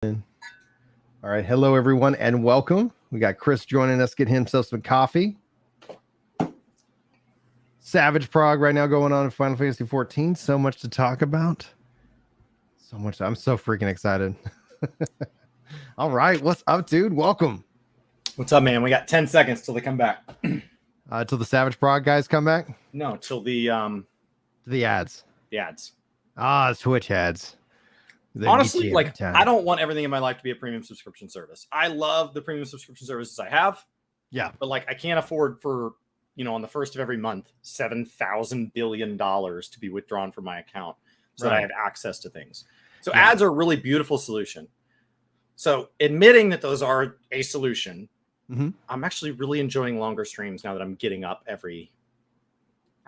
All right. Hello, everyone, and welcome. We got Chris joining us, getting himself some coffee. Savage Prog right now going on in Final Fantasy 14. So much to talk about. So much. I'm so freaking excited. All right. What's up, dude? Welcome. What's up, man? We got 10 seconds till they come back. Till the Savage Prog guys come back? No, till the ads. The ads. Twitch ads. Honestly, like, I don't want everything in my life to be a premium subscription service. I love the premium subscription services I have. Yeah. But like, I can't afford for, on the first of every month, $7,000 billion to be withdrawn from my account so that I have access to things. So ads are a really beautiful solution. So admitting that those are a solution, I'm actually really enjoying longer streams now that I'm getting up every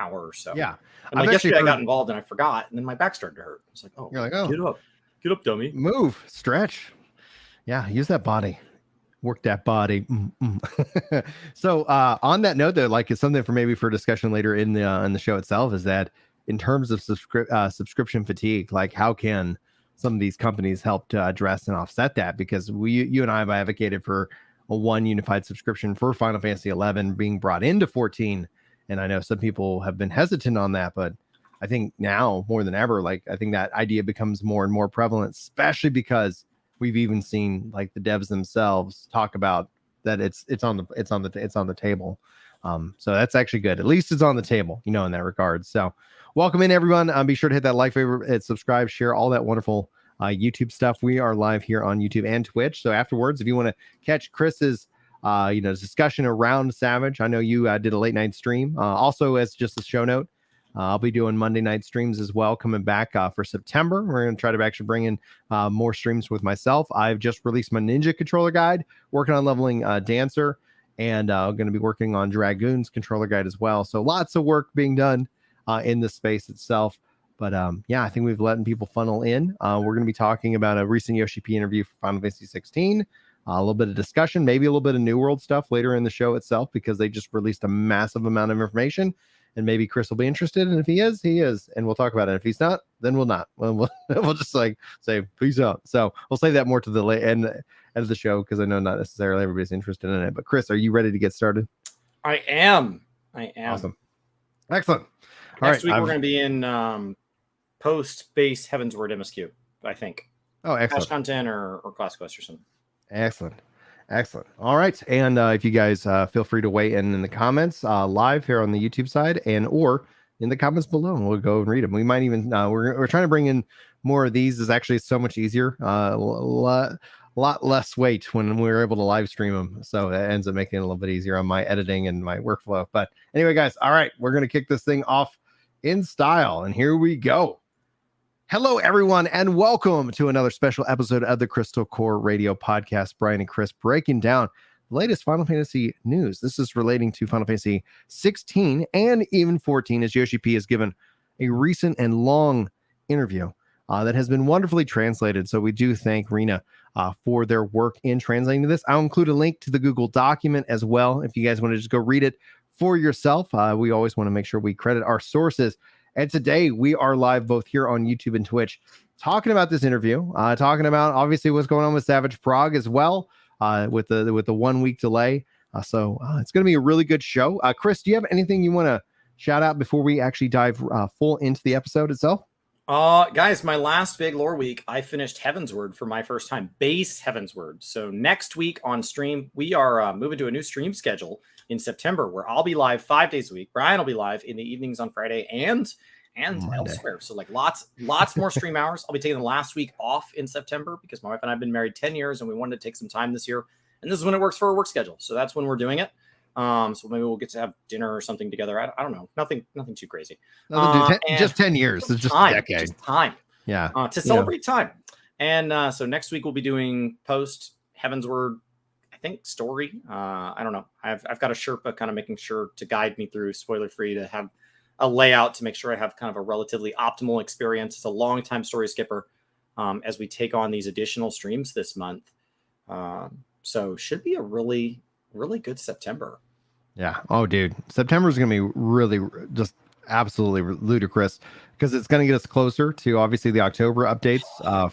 hour or so. Yeah. And like yesterday I got involved and I forgot, and then my back started to hurt. It's like, you're like, oh, get up, dummy. Move, stretch. Yeah, use that body. Work that body. So on that note, though, like it's something for discussion later in the show itself, is that in terms of subscription fatigue, like how can some of these companies help to address and offset that? Because you and I have advocated for a one unified subscription for Final Fantasy 11 being brought into 14, and I know some people have been hesitant on that, but I think now more than ever, like I think that idea becomes more and more prevalent, especially because we've even seen like the devs themselves talk about that it's on the table. So that's actually good. At least it's on the table, in that regard. So welcome in, everyone. Be sure to hit that like, favorite, subscribe, share, all that wonderful YouTube stuff. We are live here on YouTube and Twitch. So afterwards, if you want to catch Chris's discussion around Savage, I know you did a late night stream. Also, as just a show note, I'll be doing Monday night streams as well, coming back for September. We're going to try to actually bring in more streams with myself. I've just released my Ninja controller guide, working on leveling Dancer, and I'm going to be working on Dragoon's controller guide as well. So lots of work being done in the space itself. But I think we've letting people funnel in. We're going to be talking about a recent Yoshi-P interview for Final Fantasy 16. A little bit of discussion, maybe a little bit of New World stuff later in the show itself, because they just released a massive amount of information. And maybe Chris will be interested. And if he is, he is. And we'll talk about it. If he's not, then we'll not. We'll just like say, peace out. So we'll save that more to the end of the show, because I know not necessarily everybody's interested in it. But Chris, are you ready to get started? I am. Awesome. Excellent. Next week, we're going to be in post-base Heavensward MSQ, I think. Oh, excellent. Patch content or Class Quest or something. Excellent. All right. And if you guys feel free to weigh in the comments live here on the YouTube side, and or in the comments below, and we'll go and read them. We might even we're trying to bring in more of these. Is actually so much easier, a lot less weight when we're able to live stream them. So that ends up making it a little bit easier on my editing and my workflow. But anyway, guys, all right, we're going to kick this thing off in style, and here we go. Hello, everyone, and welcome to another special episode of the Crystal Core Radio Podcast. Brian and Chris breaking down the latest Final Fantasy news. This is relating to Final Fantasy 16 and even 14, as Yoshi-P has given a recent and long interview that has been wonderfully translated. So we do thank Rena for their work in translating this. I'll include a link to the Google document as well, if you guys want to just go read it for yourself. We always want to make sure we credit our sources. And today we are live both here on YouTube and Twitch, talking about this interview, talking about obviously what's going on with Savage Prog as well, with the 1 week delay. So it's going to be a really good show. Chris, do you have anything you want to shout out before we actually dive full into the episode itself? Guys, my last big lore week, I finished Heavensward for my first time, base Heavensward. So next week on stream, we are moving to a new stream schedule in September, where I'll be live 5 days a week. Brian will be live in the evenings on Friday and elsewhere. So like lots more stream hours. I'll be taking the last week off in September because my wife and I have been married 10 years and we wanted to take some time this year. And this is when it works for our work schedule. So that's when we're doing it. So maybe we'll get to have dinner or something together. I don't know. Nothing too crazy. Just 10 years. It's just a decade. Just time. Yeah. To celebrate time. And so next week we'll be doing post Heavensward, I think, story. I don't know. I've got a Sherpa kind of making sure to guide me through, spoiler free, to have a layout to make sure I have kind of a relatively optimal experience. It's a long time story skipper as we take on these additional streams this month. So should be a really good September. Yeah. Oh, dude. September is going to be really just absolutely ludicrous because it's going to get us closer to obviously the October updates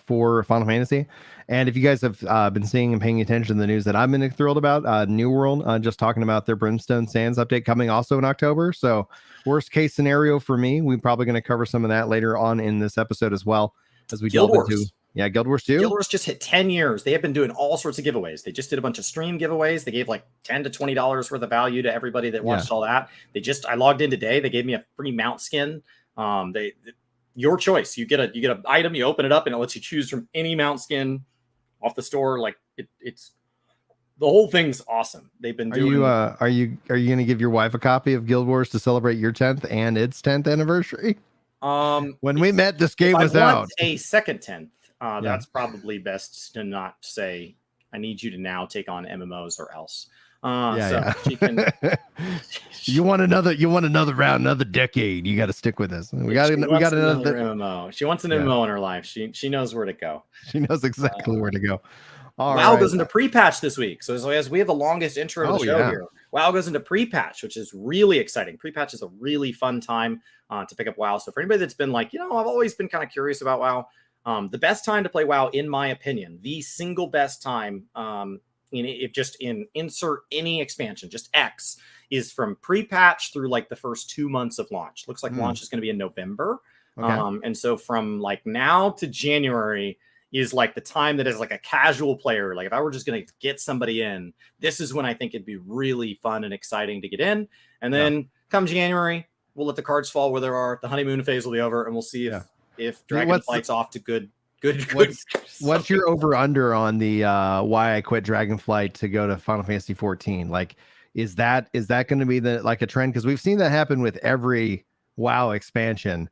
for Final Fantasy. And if you guys have been seeing and paying attention to the news that I've been thrilled about, New World just talking about their Brimstone Sands update coming also in October. So worst case scenario for me, we're probably going to cover some of that later on in this episode as well as we Guild delve Wars. into. Yeah, Guild Wars 2. Guild Wars just hit 10 years. They have been doing all sorts of giveaways. They just did a bunch of stream giveaways. They gave like $10 to $20 worth of value to everybody that watched all that. I logged in today. They gave me a free mount skin. Your choice. You get an item, you open it up, and it lets you choose from any mount skin off the store. Like it's the whole thing's awesome. They've been doing. Are you going to give your wife a copy of Guild Wars to celebrate your 10th and its 10th anniversary? When we met, this game was out. A second 10th. That's probably best to not say, I need you to now take on MMOs or else. She can. You want another round, another decade. You got to stick with this. We got another MMO. She wants an MMO in her life. She knows where to go. She knows exactly where to go. WoW goes into pre-patch this week. So as we have the longest intro to the show here, WoW goes into pre-patch, which is really exciting. Pre-patch is a really fun time to pick up WoW. So for anybody that's been like, I've always been kind of curious about WoW. The best time to play WoW, in my opinion, the single best time, insert any expansion, just X, is from pre-patch through like the first 2 months of launch. Looks like launch is going to be in November. Okay. And so from like now to January is like the time that is like a casual player. Like if I were just going to get somebody in, this is when I think it'd be really fun and exciting to get in. And then come January, we'll let the cards fall where they are. The honeymoon phase will be over, and we'll see if Dragonflight's off to good. What's your over under on the why I quit Dragonflight to go to Final Fantasy 14? Like, is that going to be a trend? Because we've seen that happen with every WoW expansion.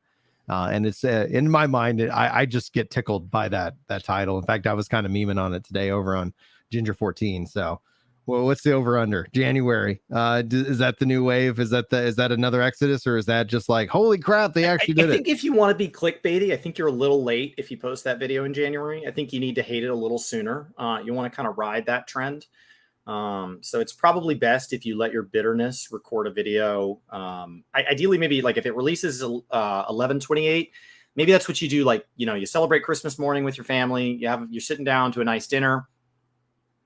And it's in my mind, I just get tickled by that title. In fact, I was kind of memeing on it today over on Ginger 14. So, well, what's the over under? January. Is that the new wave? Is that another Exodus, or is that just like, holy crap, they actually did it? I think if you want to be clickbaity, I think you're a little late if you post that video in January. I think you need to hate it a little sooner. You want to kind of ride that trend. So it's probably best if you let your bitterness record a video. Ideally, maybe like if it releases 11/28, maybe that's what you do. Like, you celebrate Christmas morning with your family. You're sitting down to a nice dinner,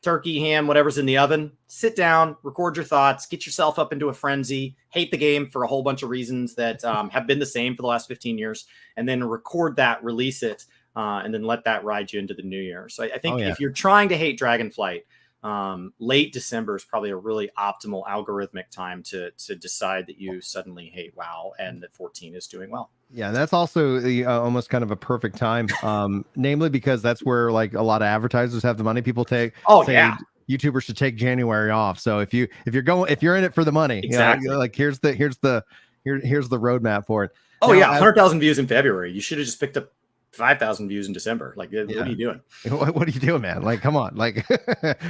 turkey, ham, whatever's in the oven. Sit down, record your thoughts, get yourself up into a frenzy, hate the game for a whole bunch of reasons that have been the same for the last 15 years, and then record that, release it, and then let that ride you into the new year. So I think if you're trying to hate Dragonflight, late December is probably a really optimal algorithmic time to decide that you suddenly hate WoW and that 14 is doing well. Yeah, that's also the almost kind of a perfect time, namely because that's where like a lot of advertisers have the money. People YouTubers should take January off. So if you're in it for the money, exactly. Like here's the roadmap for it. Oh, 100,000 views in February. You should have just picked up 5,000 views in December. Like, what are you doing? What are you doing, man? Like, come on. Like,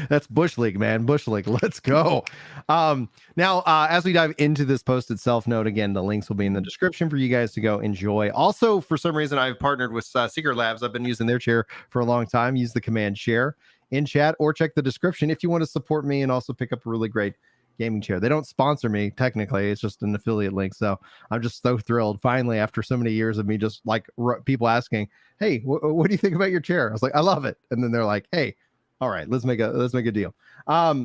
that's Bush League, man. Bush League. Let's go. Now, as we dive into this post itself, note again, the links will be in the description for you guys to go enjoy. Also, for some reason, I've partnered with Secret Labs. I've been using their chair for a long time. Use the command share in chat or check the description if you want to support me and also pick up a really great gaming chair. They don't sponsor me technically, it's just an affiliate link. So I'm just so thrilled finally, after so many years of me just like people asking, hey, what do you think about your chair? I was like, I love it. And then they're like, hey, all right, let's make a deal.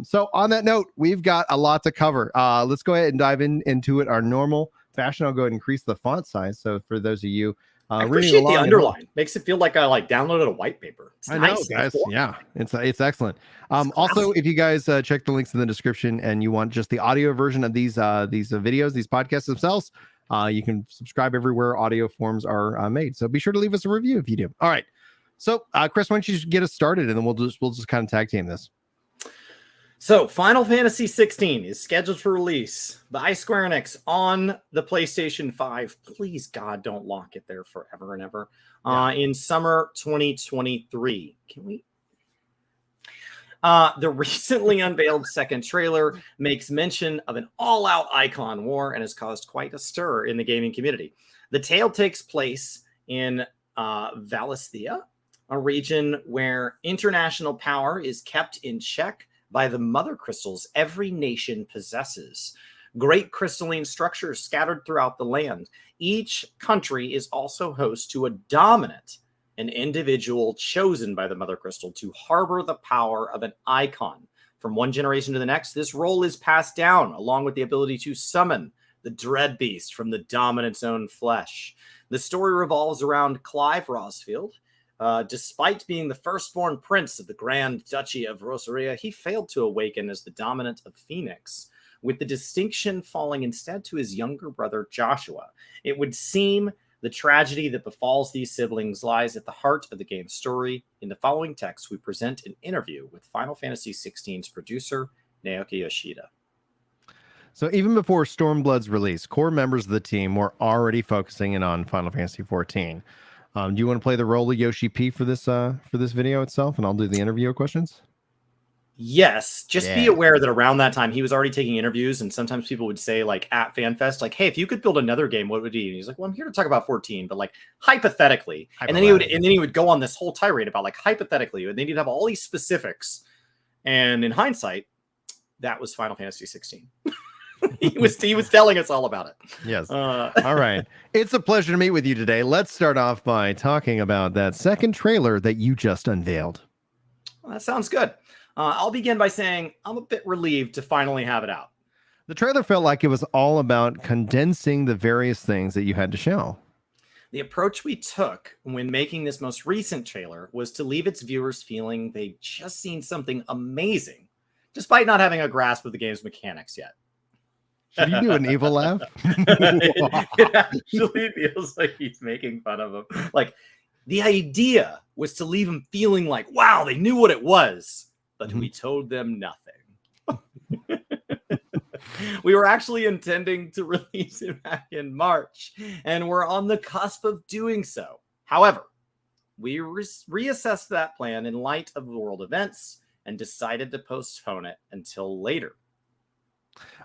So on that note, we've got a lot to cover. Let's go ahead and dive into it our normal fashion. I'll go ahead and increase the font size, so for those of you I appreciate the underline. Makes it feel like I downloaded a white paper. It's nice. Know, guys. Yeah, it's excellent. Also, if you guys check the links in the description and you want just the audio version of these videos, these podcasts themselves, you can subscribe everywhere audio forms are made. So be sure to leave us a review if you do. All right. So Chris, why don't you just get us started, and then we'll just kind of tag team this. So, Final Fantasy 16 is scheduled for release by Square Enix on the PlayStation 5. Please, God, don't lock it there forever and ever. In summer 2023. Can we? The recently unveiled second trailer makes mention of an all-out icon war and has caused quite a stir in the gaming community. The tale takes place in Valisthea, a region where international power is kept in check by the mother crystals every nation possesses. great crystalline structures scattered throughout the land. Each country is also host to a dominant, an individual chosen by the Mother Crystal to harbor the power of an icon. From one generation to the next, this role is passed down, along with the ability to summon the Dread Beast from the dominant's own flesh. The story revolves around Clive Rosfield. Despite being the firstborn prince of the Grand Duchy of Rosaria, he failed to awaken as the dominant of Phoenix, with the distinction falling instead to his younger brother Joshua. It would seem the tragedy that befalls these siblings lies at the heart of the game's story. In the following text, we present an interview with Final Fantasy XVI's producer, Naoki Yoshida. So even before Stormblood's release, core members of the team were already focusing in on Final Fantasy XIV. Do you want to play the role of Yoshi-P for this video itself, and I'll do the interview questions? Yes, just be aware that around that time he was already taking interviews, and sometimes people would say, like at FanFest, like, "Hey, if you could build another game, what would it be?" And he's like, "Well, I'm here to talk about 14, but like hypothetically." And then he would go on this whole tirade about like hypothetically, and then he'd have all these specifics. And in hindsight, that was Final Fantasy 16. he was telling us all about it. Yes. All right. It's a pleasure to meet with you today. Let's start off by talking about that second trailer that you just unveiled. Well, that sounds good. I'll begin by saying I'm a bit relieved to finally have it out. The trailer felt like it was all about condensing the various things that you had to show. The approach we took when making this most recent trailer was to leave its viewers feeling they'd just seen something amazing, despite not having a grasp of the game's mechanics yet. Should you do an evil laugh? It actually feels like he's making fun of him. Like, the idea was to leave him feeling like, wow, they knew what it was. But we told them nothing. We were actually intending to release it back in March, and we're on the cusp of doing so. However, we reassessed that plan in light of the world events and decided to postpone it until later.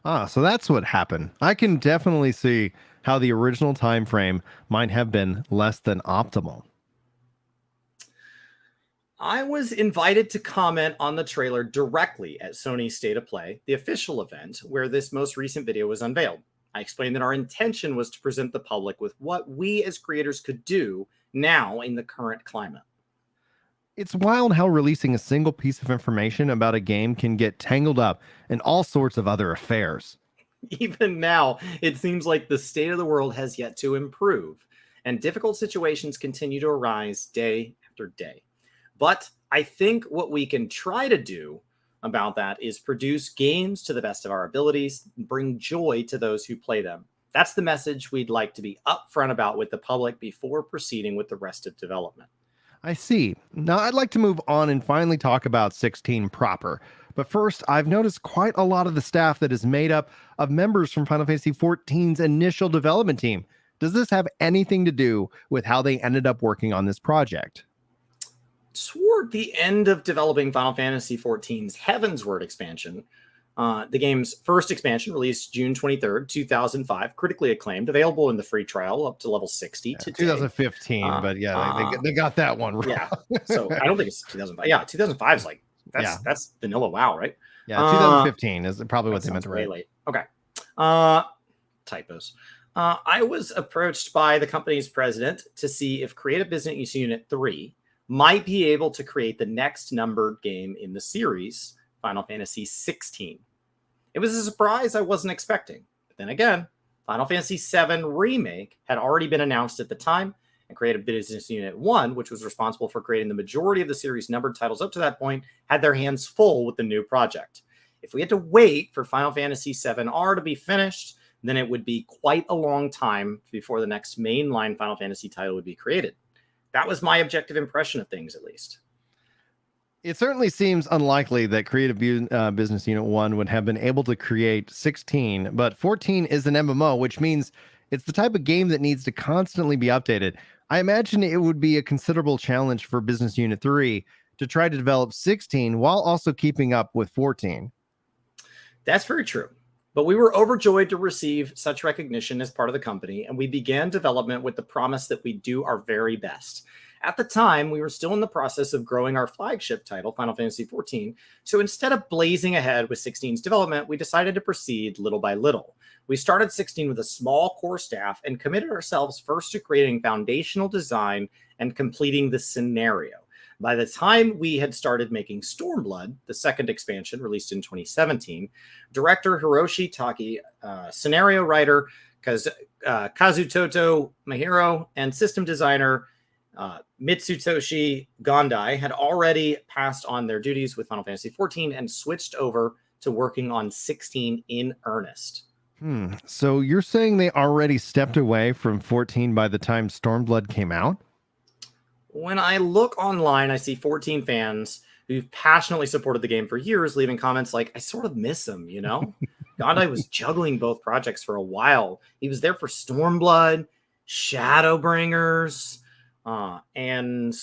So that's what happened. I can definitely see how the original time frame might have been less than optimal. I was invited to comment on the trailer directly at Sony's State of Play, the official event where this most recent video was unveiled. I explained that our intention was to present the public with what we as creators could do now in the current climate. It's wild how releasing a single piece of information about a game can get tangled up in all sorts of other affairs. Even now, it seems like the state of the world has yet to improve, and difficult situations continue to arise day after day. But I think what we can try to do about that is produce games to the best of our abilities, and bring joy to those who play them. That's the message we'd like to be upfront about with the public before proceeding with the rest of development. I see. Now I'd like to move on and finally talk about 16 proper. But first, I've noticed quite a lot of the staff that is made up of members from Final Fantasy XIV's initial development team. Does this have anything to do with how they ended up working on this project? Toward the end of developing Final Fantasy XIV's Heavensward expansion, the game's first expansion released June 23rd, 2005, critically acclaimed, available in the free trial up to level 60 today. 2015, but yeah, they got that one right. Yeah, so I don't think it's 2005. Yeah, 2005 is like, that's vanilla WoW, right? Yeah, 2015 is probably what they meant to write. Late. Okay. Typos. I was approached by the company's president to see if Creative Business Unit 3 might be able to create the next numbered game in the series, Final Fantasy XVI. It was a surprise I wasn't expecting. But then again, Final Fantasy VII Remake had already been announced at the time, and Creative Business Unit 1, which was responsible for creating the majority of the series' numbered titles up to that point, had their hands full with the new project. If we had to wait for Final Fantasy VII-R to be finished, then it would be quite a long time before the next mainline Final Fantasy title would be created. That was my objective impression of things, at least. It certainly seems unlikely that Creative Business Unit 1 would have been able to create 16, but 14 is an MMO, which means it's the type of game that needs to constantly be updated. I imagine it would be a considerable challenge for Business Unit 3 to try to develop 16 while also keeping up with 14. That's very true. But we were overjoyed to receive such recognition as part of the company, and we began development with the promise that we'd do our very best. At the time, we were still in the process of growing our flagship title, Final Fantasy XIV, so instead of blazing ahead with 16's development, we decided to proceed little by little. We started 16 with a small core staff and committed ourselves first to creating foundational design and completing the scenario. By the time we had started making Stormblood, the second expansion released in 2017, director Hiroshi Taki, scenario writer Kazutoto Mahiro, and system designer Mitsutoshi Gondai had already passed on their duties with Final Fantasy XIV and switched over to working on 16 in earnest. So you're saying they already stepped away from 14 by the time Stormblood came out? When I look online, I see 14 fans who've passionately supported the game for years leaving comments like, I sort of miss him, you know? Gondai was juggling both projects for a while. He was there for Stormblood, Shadowbringers, and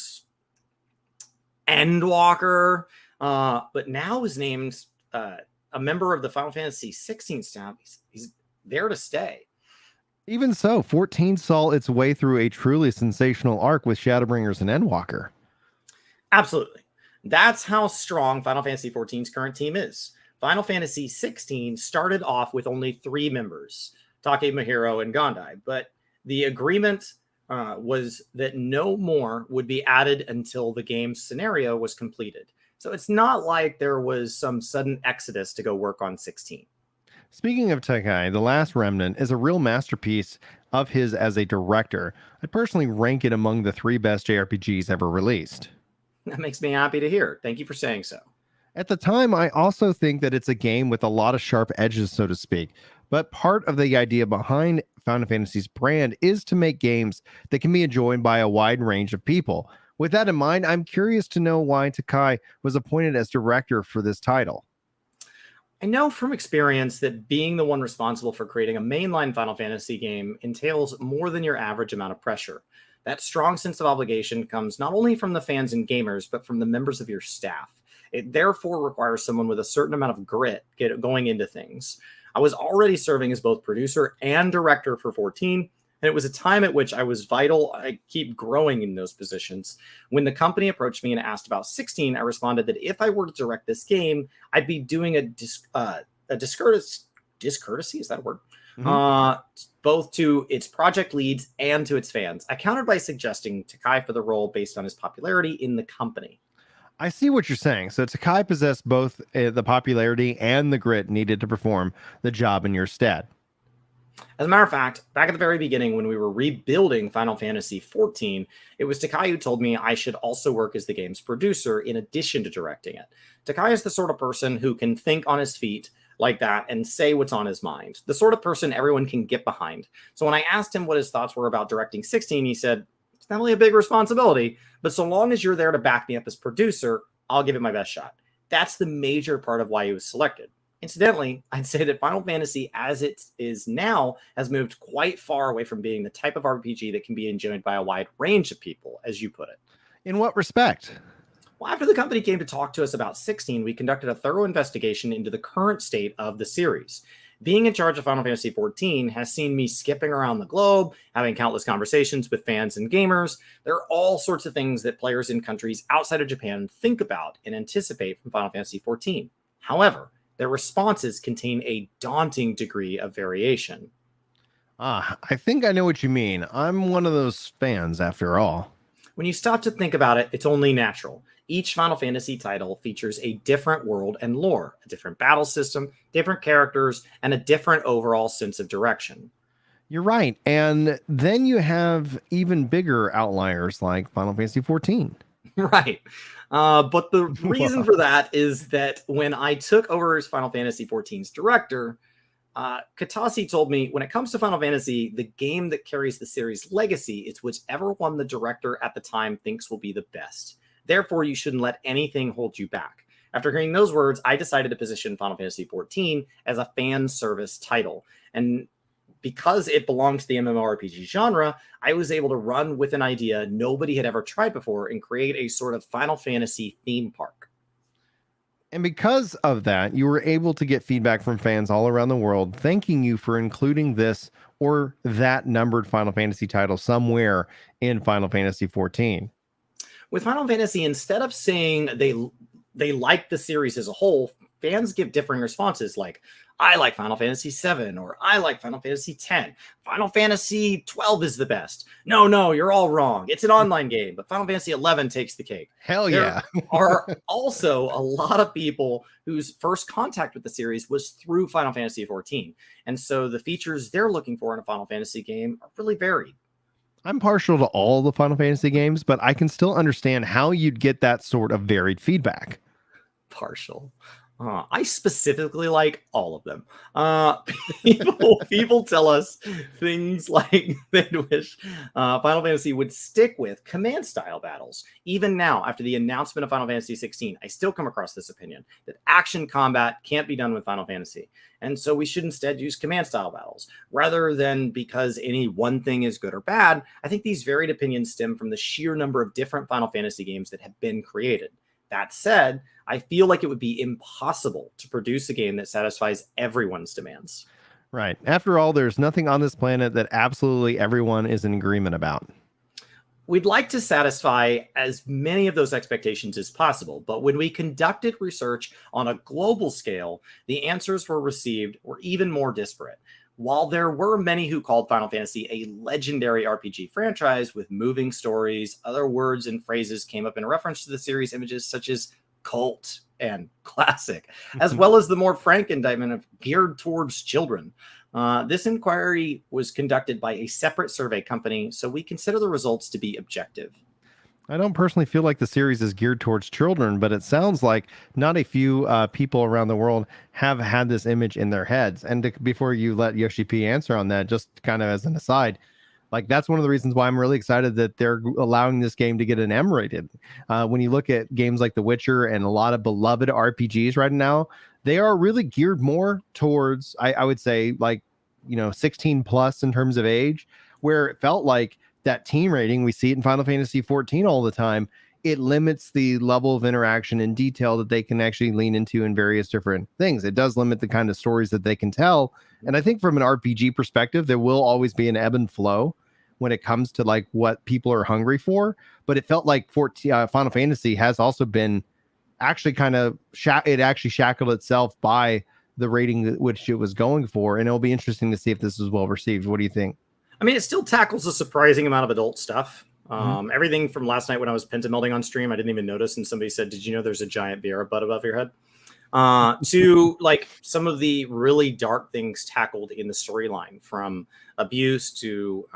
Endwalker, but now is named a member of the Final Fantasy 16 staff. He's there to stay. Even so, 14 saw its way through a truly sensational arc with Shadowbringers and Endwalker. Absolutely. That's how strong Final Fantasy XIV's current team is. Final Fantasy 16 started off with only 3 members, Take, Mahiro, and Gondai, but the agreement was that no more would be added until the game's scenario was completed. So it's not like there was some sudden exodus to go work on 16. Speaking of Takai, The Last Remnant is a real masterpiece of his as a director. I'd personally rank it among the 3 best JRPGs ever released. That makes me happy to hear. Thank you for saying so. At the time, I also think that it's a game with a lot of sharp edges, so to speak. But part of the idea behind Final Fantasy's brand is to make games that can be enjoyed by a wide range of people. With that in mind, I'm curious to know why Takai was appointed as director for this title. I know from experience that being the one responsible for creating a mainline Final Fantasy game entails more than your average amount of pressure. That strong sense of obligation comes not only from the fans and gamers, but from the members of your staff. It therefore requires someone with a certain amount of grit going into things. I was already serving as both producer and director for 14, and it was a time at which I was vital. I keep growing in those positions. When the company approached me and asked about 16, I responded that if I were to direct this game, I'd be doing a discourtesy, is that a word? Mm-hmm. Both to its project leads and to its fans. I countered by suggesting Takai for the role based on his popularity in the company. I see what you're saying. So Takai possessed both the popularity and the grit needed to perform the job in your stead. As a matter of fact, back at the very beginning when we were rebuilding Final Fantasy XIV, it was Takai who told me I should also work as the game's producer in addition to directing it. Takai is the sort of person who can think on his feet like that and say what's on his mind. The sort of person everyone can get behind. So when I asked him what his thoughts were about directing 16, he said, it's not really a big responsibility, but so long as you're there to back me up as producer, I'll give it my best shot. That's the major part of why he was selected. Incidentally, I'd say that Final Fantasy, as it is now, has moved quite far away from being the type of RPG that can be enjoyed by a wide range of people, as you put it. In what respect? Well, after the company came to talk to us about 16, we conducted a thorough investigation into the current state of the series. Being in charge of Final Fantasy XIV has seen me skipping around the globe, having countless conversations with fans and gamers. There are all sorts of things that players in countries outside of Japan think about and anticipate from Final Fantasy XIV. However, their responses contain a daunting degree of variation. I think I know what you mean. I'm one of those fans, after all. When you stop to think about it, it's only natural. Each Final Fantasy title features a different world and lore, a different battle system, different characters, and a different overall sense of direction. You're right. And then you have even bigger outliers like Final Fantasy XIV. Right. But the reason for that is that when I took over as Final Fantasy XIV's director, Katasi told me when it comes to Final Fantasy, the game that carries the series legacy is whichever one the director at the time thinks will be the best. Therefore, you shouldn't let anything hold you back. After hearing those words, I decided to position Final Fantasy XIV as a fan service title. And because it belonged to the MMORPG genre, I was able to run with an idea nobody had ever tried before and create a sort of Final Fantasy theme park. And because of that, you were able to get feedback from fans all around the world thanking you for including this or that numbered Final Fantasy title somewhere in Final Fantasy 14. With Final Fantasy, instead of saying they like the series as a whole, fans give differing responses like, I like Final Fantasy 7 or I like Final Fantasy 10. Final Fantasy 12 is the best. No, you're all wrong. It's an online game, but Final Fantasy 11 takes the cake. Hell There yeah. are also a lot of people whose first contact with the series was through Final Fantasy 14. And so the features they're looking for in a Final Fantasy game are really varied. I'm partial to all the Final Fantasy games, but I can still understand how you'd get that sort of varied feedback. Partial. I specifically like all of them. People tell us things like they wish Final Fantasy would stick with command style battles. Even now, after the announcement of Final Fantasy 16, I still come across this opinion that action combat can't be done with Final Fantasy. And so we should instead use command style battles rather than because any one thing is good or bad. I think these varied opinions stem from the sheer number of different Final Fantasy games that have been created. That said, I feel like it would be impossible to produce a game that satisfies everyone's demands. Right. After all, there's nothing on this planet that absolutely everyone is in agreement about. We'd like to satisfy as many of those expectations as possible, but when we conducted research on a global scale, the answers were even more disparate. While there were many who called Final Fantasy a legendary RPG franchise with moving stories, other words and phrases came up in reference to the series images such as cult and classic, as well as the more frank indictment of geared towards children. This inquiry was conducted by a separate survey company, so we consider the results to be objective. I don't personally feel like the series is geared towards children, but it sounds like not a few people around the world have had this image in their heads. And before you let Yoshi-P answer on that, just kind of as an aside, like that's one of the reasons why I'm really excited that they're allowing this game to get an M rated. When you look at games like The Witcher and a lot of beloved RPGs right now, they are really geared more towards, I would say, like, 16 plus in terms of age, where it felt like that teen rating, we see it in Final Fantasy 14 all the time. It limits the level of interaction and detail that they can actually lean into in various different things. It does limit the kind of stories that they can tell. And I think from an RPG perspective, there will always be an ebb and flow when it comes to like what people are hungry for. But it felt like Final Fantasy has also been actually kind of it actually shackled itself by the rating which it was going for. And it'll be interesting to see if this is well received. What do you think? I mean, it still tackles a surprising amount of adult stuff. Everything from last night when I was pentamelding on stream, I didn't even notice. And somebody said, "Did you know there's a giant Vieira butt above your head?" To like some of the really dark things tackled in the storyline, from abuse to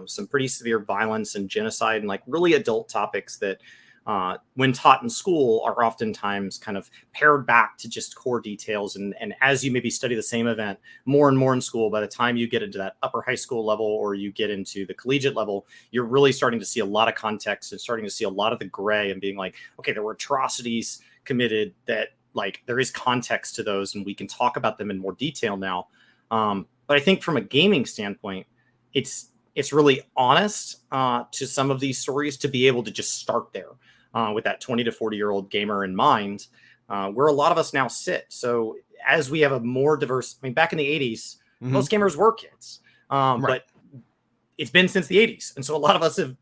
some pretty severe violence and genocide, and like really adult topics that when taught in school are oftentimes kind of pared back to just core details. And as you maybe study the same event more and more in school, by the time you get into that upper high school level or you get into the collegiate level, you're really starting to see a lot of context and starting to see a lot of the gray and being like, okay, there were atrocities committed that like there is context to those and we can talk about them in more detail now. But I think from a gaming standpoint, it's really honest to some of these stories to be able to just start there. With that 20 to 40-year-old gamer in mind, where a lot of us now sit. So as we have a more diverse, I mean, back in the 80s, most gamers were kids, but it's been since the 80s. And so a lot of us have,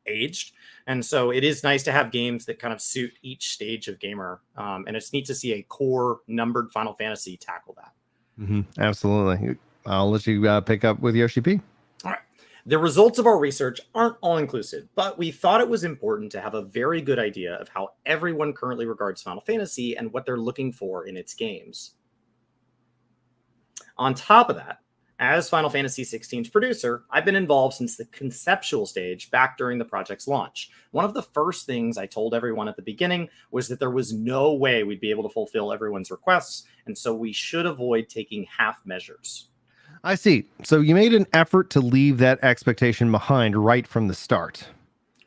aged. And so it is nice to have games that kind of suit each stage of gamer. And it's neat to see a core numbered Final Fantasy tackle that. Absolutely. I'll let you pick up with Yoshi-P. All right. The results of our research aren't all inclusive, but we thought it was important to have a very good idea of how everyone currently regards Final Fantasy and what they're looking for in its games. On top of that, as Final Fantasy XVI's producer, I've been involved since the conceptual stage back during the project's launch. One of the first things I told everyone at the beginning was that there was no way we'd be able to fulfill everyone's requests, and so we should avoid taking half measures. I see. So you made an effort to leave that expectation behind right from the start.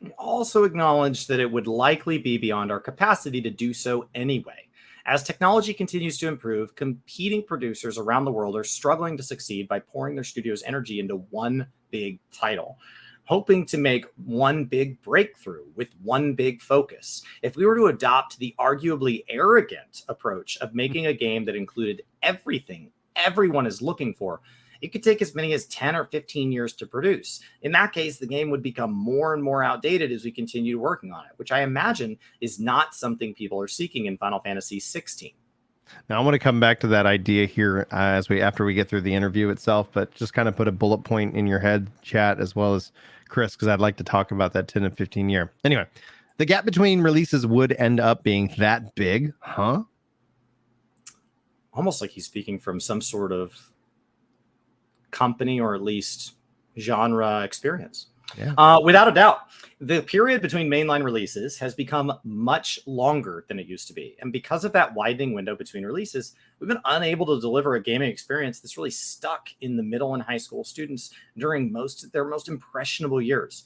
We also acknowledged that it would likely be beyond our capacity to do so anyway. As technology continues to improve, competing producers around the world are struggling to succeed by pouring their studio's energy into one big title. hoping to make one big breakthrough with one big focus. If we were to adopt the arguably arrogant approach of making a game that included everything everyone is looking for, it could take as many as 10 or 15 years to produce. In that case, the game would become more and more outdated as we continue working on it, which I imagine is not something people are seeking in Final Fantasy 16. Now I want to come back to that idea here after we get through the interview itself, but just kind of put a bullet point in your head, chat, as well as Chris, because I'd like to talk about that 10 and 15 year. Anyway, the gap between releases would end up being that big, huh? Almost like he's speaking from some sort of company or at least genre experience. Yeah. Without a doubt, the period between mainline releases has become much longer than it used to be. And because of that widening window between releases, we've been unable to deliver a gaming experience that's really stuck in the middle and high school students during their most impressionable years.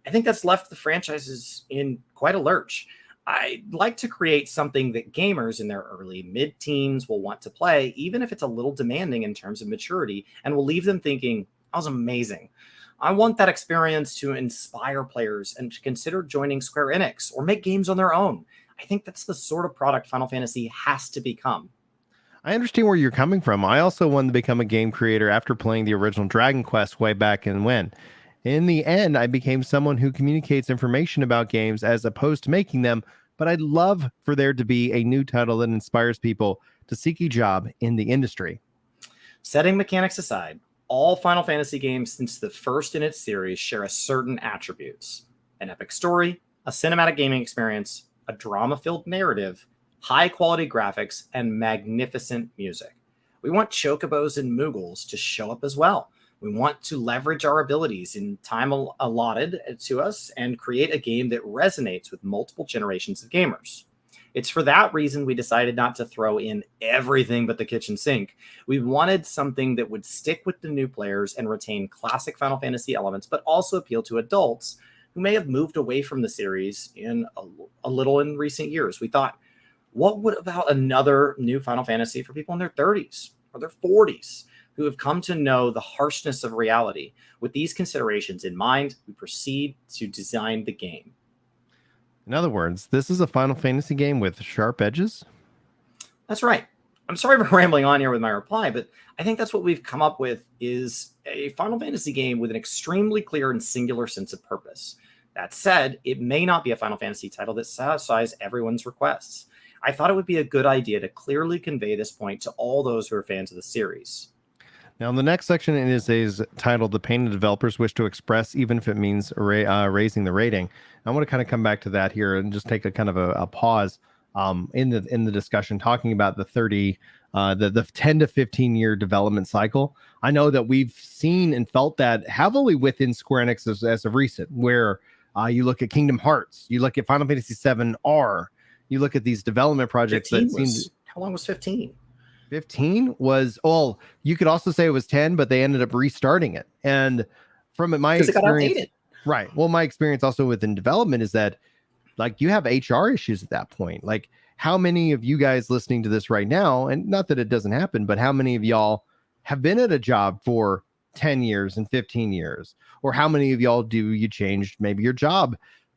I think that's left the franchises in quite a lurch. I'd like to create something that gamers in their early mid-teens will want to play, even if it's a little demanding in terms of maturity, and will leave them thinking, that was amazing. I want that experience to inspire players and to consider joining Square Enix or make games on their own. I think that's the sort of product Final Fantasy has to become. I understand where you're coming from. I also wanted to become a game creator after playing the original Dragon Quest way back and when. In the end, I became someone who communicates information about games as opposed to making them, but I'd love for there to be a new title that inspires people to seek a job in the industry. Setting mechanics aside, all Final Fantasy games since the first in its series share a certain attributes: an epic story, a cinematic gaming experience, a drama-filled narrative, high-quality graphics, and magnificent music. We want chocobos and moogles to show up as well. We want to leverage our abilities in time allotted to us and create a game that resonates with multiple generations of gamers. It's for that reason we decided not to throw in everything but the kitchen sink. We wanted something that would stick with the new players and retain classic Final Fantasy elements, but also appeal to adults who may have moved away from the series in a little in recent years. We thought, what would about another new Final Fantasy for people in their 30s or their 40s who have come to know the harshness of reality? With these considerations in mind, we proceed to design the game. In other words, this is a Final Fantasy game with sharp edges? That's right. I'm sorry for rambling on here with my reply, but I think that's what we've come up with is a Final Fantasy game with an extremely clear and singular sense of purpose. That said, it may not be a Final Fantasy title that satisfies everyone's requests. I thought it would be a good idea to clearly convey this point to all those who are fans of the series. Now, the next section is titled "The Pain of Developers Wish to Express, Even if it means raising the rating." I want to kind of come back to that here and just take a kind of a pause in the discussion, talking about the 10 to 15 year development cycle. I know that we've seen and felt that heavily within Square Enix as of recent, where you look at Kingdom Hearts, you look at Final Fantasy VII R, you look at these development projects that how long was 15? 15 was, well, you could also say it was 10, but they ended up restarting it. And from my experience, right. Well, my experience also within development is that like you have HR issues at that point. Like how many of you guys listening to this right now, and not that it doesn't happen, but how many of y'all have been at a job for 10 years and 15 years? Or how many of y'all you changed maybe your job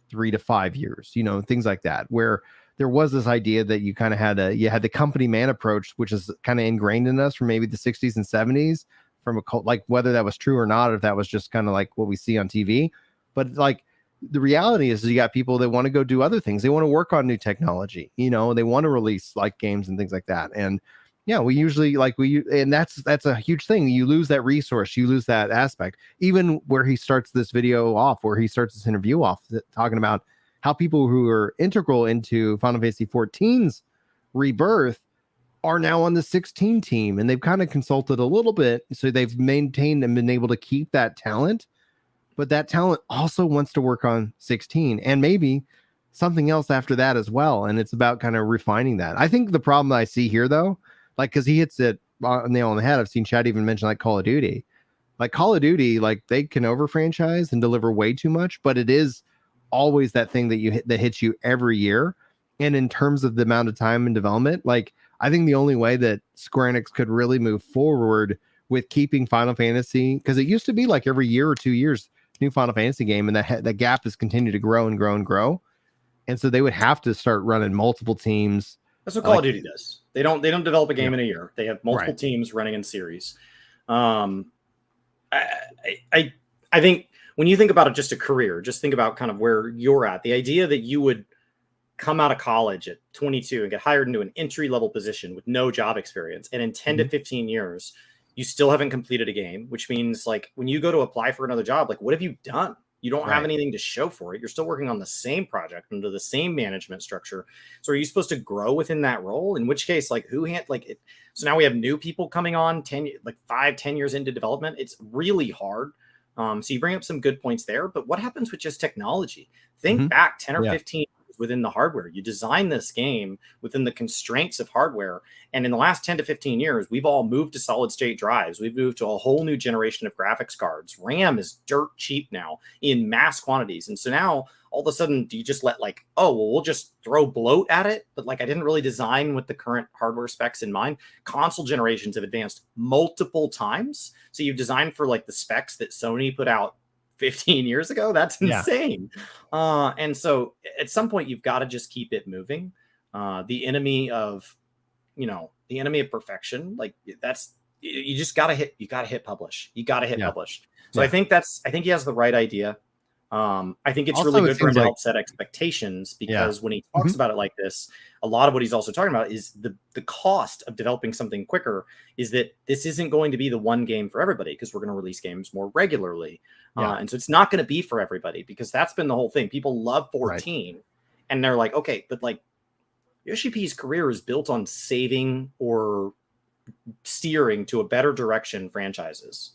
3 to 5 years, things like that, where there was this idea that you kind of had the company man approach, which is kind of ingrained in us from maybe the 60s and 70s from a cult, like whether that was true or not, or if that was just kind of like what we see on TV. But like the reality is you got people that want to go do other things. They want to work on new technology, they want to release like games and things like that. And yeah, we usually and that's a huge thing. You lose that resource, you lose that aspect. Even where he starts this video off, where he starts this interview off talking about how people who are integral into Final Fantasy XIV's rebirth are now on the 16 team, and they've kind of consulted a little bit. So they've maintained and been able to keep that talent, but that talent also wants to work on 16 and maybe something else after that as well. And it's about kind of refining that. I think the problem I see here though, like, cause he hits it nail on the head. I've seen Chad even mention like Call of Duty, like they can over franchise and deliver way too much, but it is always that thing that hits you every year. And in terms of the amount of time and development, like I think the only way that Square Enix could really move forward with keeping Final Fantasy, because it used to be like every year or 2 years new Final Fantasy game, and that gap has continued to grow and grow and grow. And so they would have to start running multiple teams. That's what Call of Duty does. They don't develop a game in a year. They have multiple Right. teams running in series. I think when you think about it, just a career, just think about kind of where you're at. The idea that you would come out of college at 22 and get hired into an entry level position with no job experience, and in 10 to 15 years, you still haven't completed a game, which means like when you go to apply for another job, like what have you done? You don't have anything to show for it. You're still working on the same project under the same management structure. So are you supposed to grow within that role? In which case, like so now we have new people coming on 5-10 years into development. It's really hard. So you bring up some good points there, but what happens with just technology? Think back 10 or 15 years within the hardware. You design this game within the constraints of hardware. And in the last 10 to 15 years, we've all moved to solid state drives. We've moved to a whole new generation of graphics cards. RAM is dirt cheap now in mass quantities. And so now all of a sudden, do you just let we'll just throw bloat at it? But I didn't really design with the current hardware specs in mind. Console generations have advanced multiple times. So you've designed for the specs that Sony put out 15 years ago. That's insane. And so at some point you've got to just keep it moving. The enemy of perfection, you just gotta hit publish. You gotta hit publish. So I think he has the right idea. I think it's also really good for him to help set expectations, because when he talks about it like this, a lot of what he's also talking about is the cost of developing something quicker is that this isn't going to be the one game for everybody, because we're going to release games more regularly. And so it's not going to be for everybody, because that's been the whole thing. People love 14 and they're like, okay, but Yoshi-P's career is built on saving or steering to a better direction franchises.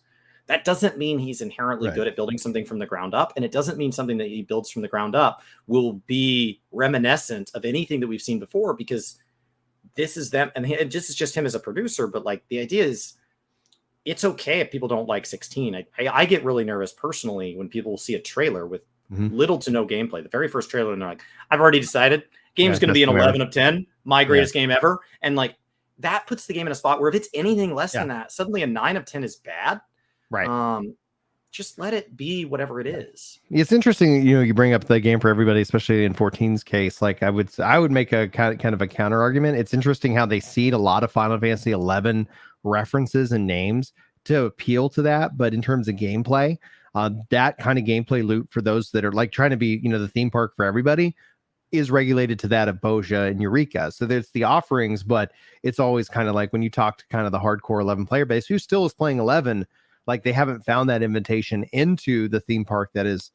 That doesn't mean he's inherently good at building something from the ground up. And it doesn't mean something that he builds from the ground up will be reminiscent of anything that we've seen before, because this is them. And this is just him as a producer. But the idea is, it's okay if people don't like 16. I get really nervous personally when people see a trailer with little to no gameplay. The very first trailer, and they're like, I've already decided game's going to be an 11 of 10, my greatest game ever. And that puts the game in a spot where if it's anything less than that, suddenly a 9 of 10 is bad. Right. Just let it be whatever it is. It's interesting, you bring up the game for everybody, especially in 14's case. I would make a kind of a counter argument. It's interesting how they seed a lot of Final Fantasy 11 references and names to appeal to that, but in terms of gameplay, that kind of gameplay loop for those that are trying to be, the theme park for everybody, is regulated to that of Boja and Eureka. So there's the offerings, but it's always kind of when you talk to kind of the hardcore 11 player base who still is playing 11, they haven't found that invitation into the theme park that is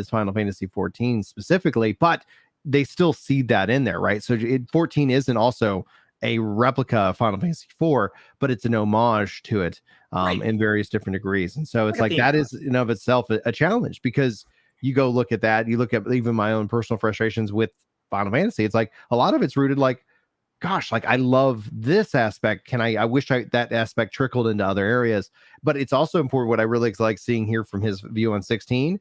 Final Fantasy 14 specifically, but they still seed that in there, right? So 14 isn't also a replica of Final Fantasy 4, but it's an homage to it in various different degrees. And so it's that is in of itself a challenge, because you go look at that, you look at even my own personal frustrations with Final Fantasy. It's a lot of it's rooted gosh, I love this aspect. I wish that aspect trickled into other areas. But it's also important, what I really like seeing here from his view on 16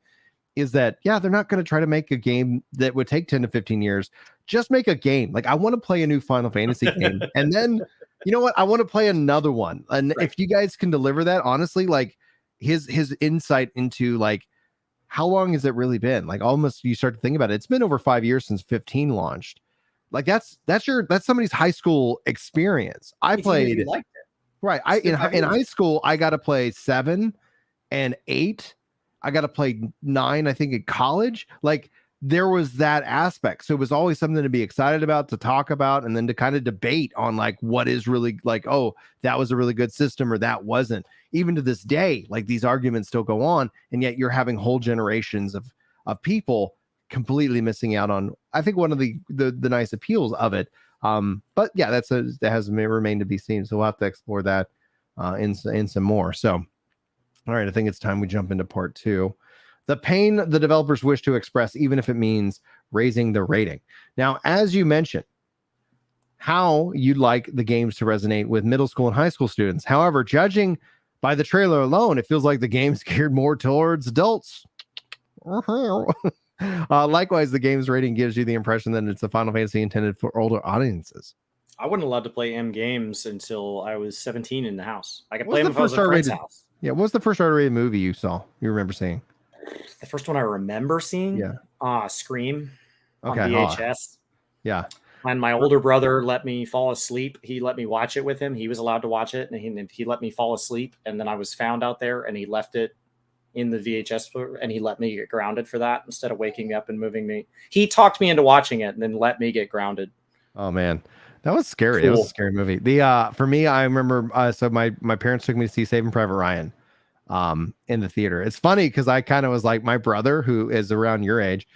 is that, they're not going to try to make a game that would take 10 to 15 years. Just make a game. I want to play a new Final Fantasy game. And then, you know what? I want to play another one. And if you guys can deliver that, honestly, his insight into how long has it really been? Almost, you start to think about it. It's been over 5 years since 15 launched. That's somebody's high school experience. I played in high school. I got to play 7 and 8. I got to play 9. I think in college, there was that aspect. So it was always something to be excited about, to talk about, and then to kind of debate on what is really oh, that was a really good system or that wasn't. Even to this day, these arguments still go on, and yet you're having whole generations of people completely missing out on, I think, one of the nice appeals of it. But yeah, that has remained to be seen. So we'll have to explore that in some more. So, all right, I think it's time we jump into part 2. The pain the developers wish to express, even if it means raising the rating. Now, as you mentioned, how you'd like the games to resonate with middle school and high school students. However, judging by the trailer alone, it feels like the game's geared more towards adults. Likewise, the game's rating gives you the impression that it's a Final Fantasy intended for older audiences. I wasn't allowed to play M games until I was 17 in the house. I could play them if I was at a friend's house. Yeah, what was the first R-rated movie you remember seeing? The first one I remember seeing, Scream on Okay. VHS. Yeah. And my older brother let me fall asleep. He let me watch it with him. He was allowed to watch it, and he let me fall asleep. And then I was found out there, and he left it in the VHS, and he let me get grounded for that instead of waking me up and moving me. He talked me into watching it and then let me get grounded. Oh man, that was scary. Cool. It was a scary movie. For me, I remember. So my parents took me to see Saving Private Ryan, in the theater. It's funny because I kind of was like my brother, who is around your age.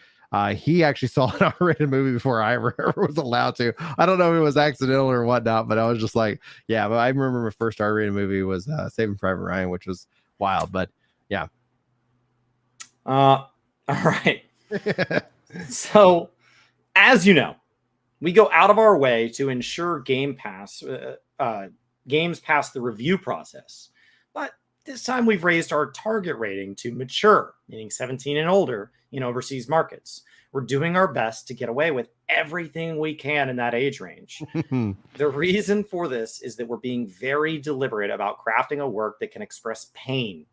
He actually saw an R-rated movie before I ever was allowed to. I don't know if it was accidental or whatnot, but I was just like, yeah. But I remember my first R-rated movie was Saving Private Ryan, which was wild. But yeah. All right. So, as you know, we go out of our way to ensure games pass the review process. But this time we've raised our target rating to mature, meaning 17 and older in overseas markets. We're doing our best to get away with everything we can in that age range. The reason for this is that we're being very deliberate about crafting a work that can express pain,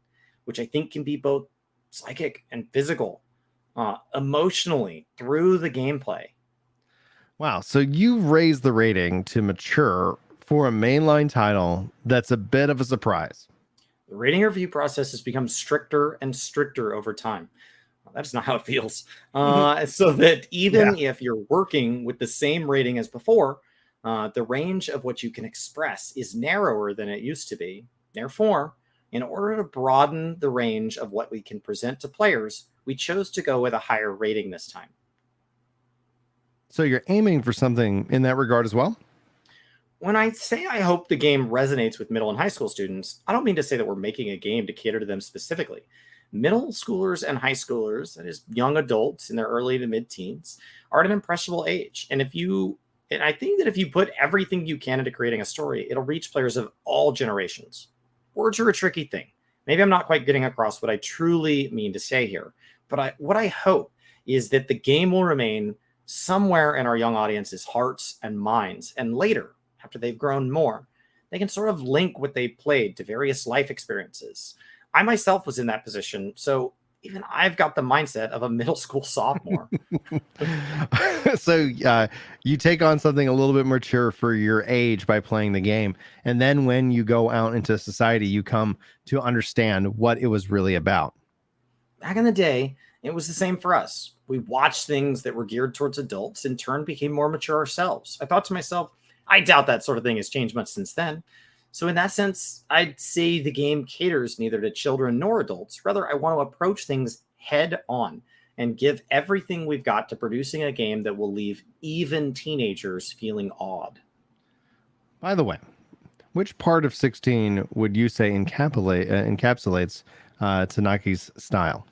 which I think can be both psychic and physical, emotionally through the gameplay. Wow. So you've raised the rating to mature for a mainline title that's a bit of a surprise. The rating review process has become stricter and stricter over time. Well, that's not how it feels. So that even if you're working with the same rating as before, the range of what you can express is narrower than it used to be. Therefore, in order to broaden the range of what we can present to players, we chose to go with a higher rating this time. So you're aiming for something in that regard as well? When I say I hope the game resonates with middle and high school students, I don't mean to say that we're making a game to cater to them specifically. Middle schoolers and high schoolers, that is young adults in their early to mid-teens, are at an impressionable age. And I think that if you put everything you can into creating a story, it'll reach players of all generations. Words are a tricky thing. Maybe I'm not quite getting across what I truly mean to say here, but what I hope is that the game will remain somewhere in our young audience's hearts and minds, and later, after they've grown more, they can sort of link what they played to various life experiences. I myself was in that position, so even I've got the mindset of a middle school sophomore. So you take on something a little bit mature for your age by playing the game. And then when you go out into society, you come to understand what it was really about. Back in the day, it was the same for us. We watched things that were geared towards adults, in turn became more mature ourselves. I thought to myself, I doubt that sort of thing has changed much since then. So in that sense, I'd say the game caters neither to children nor adults. Rather, I want to approach things head on and give everything we've got to producing a game that will leave even teenagers feeling awed. By the way, which part of 16 would you say encapsulates Tanaki's style?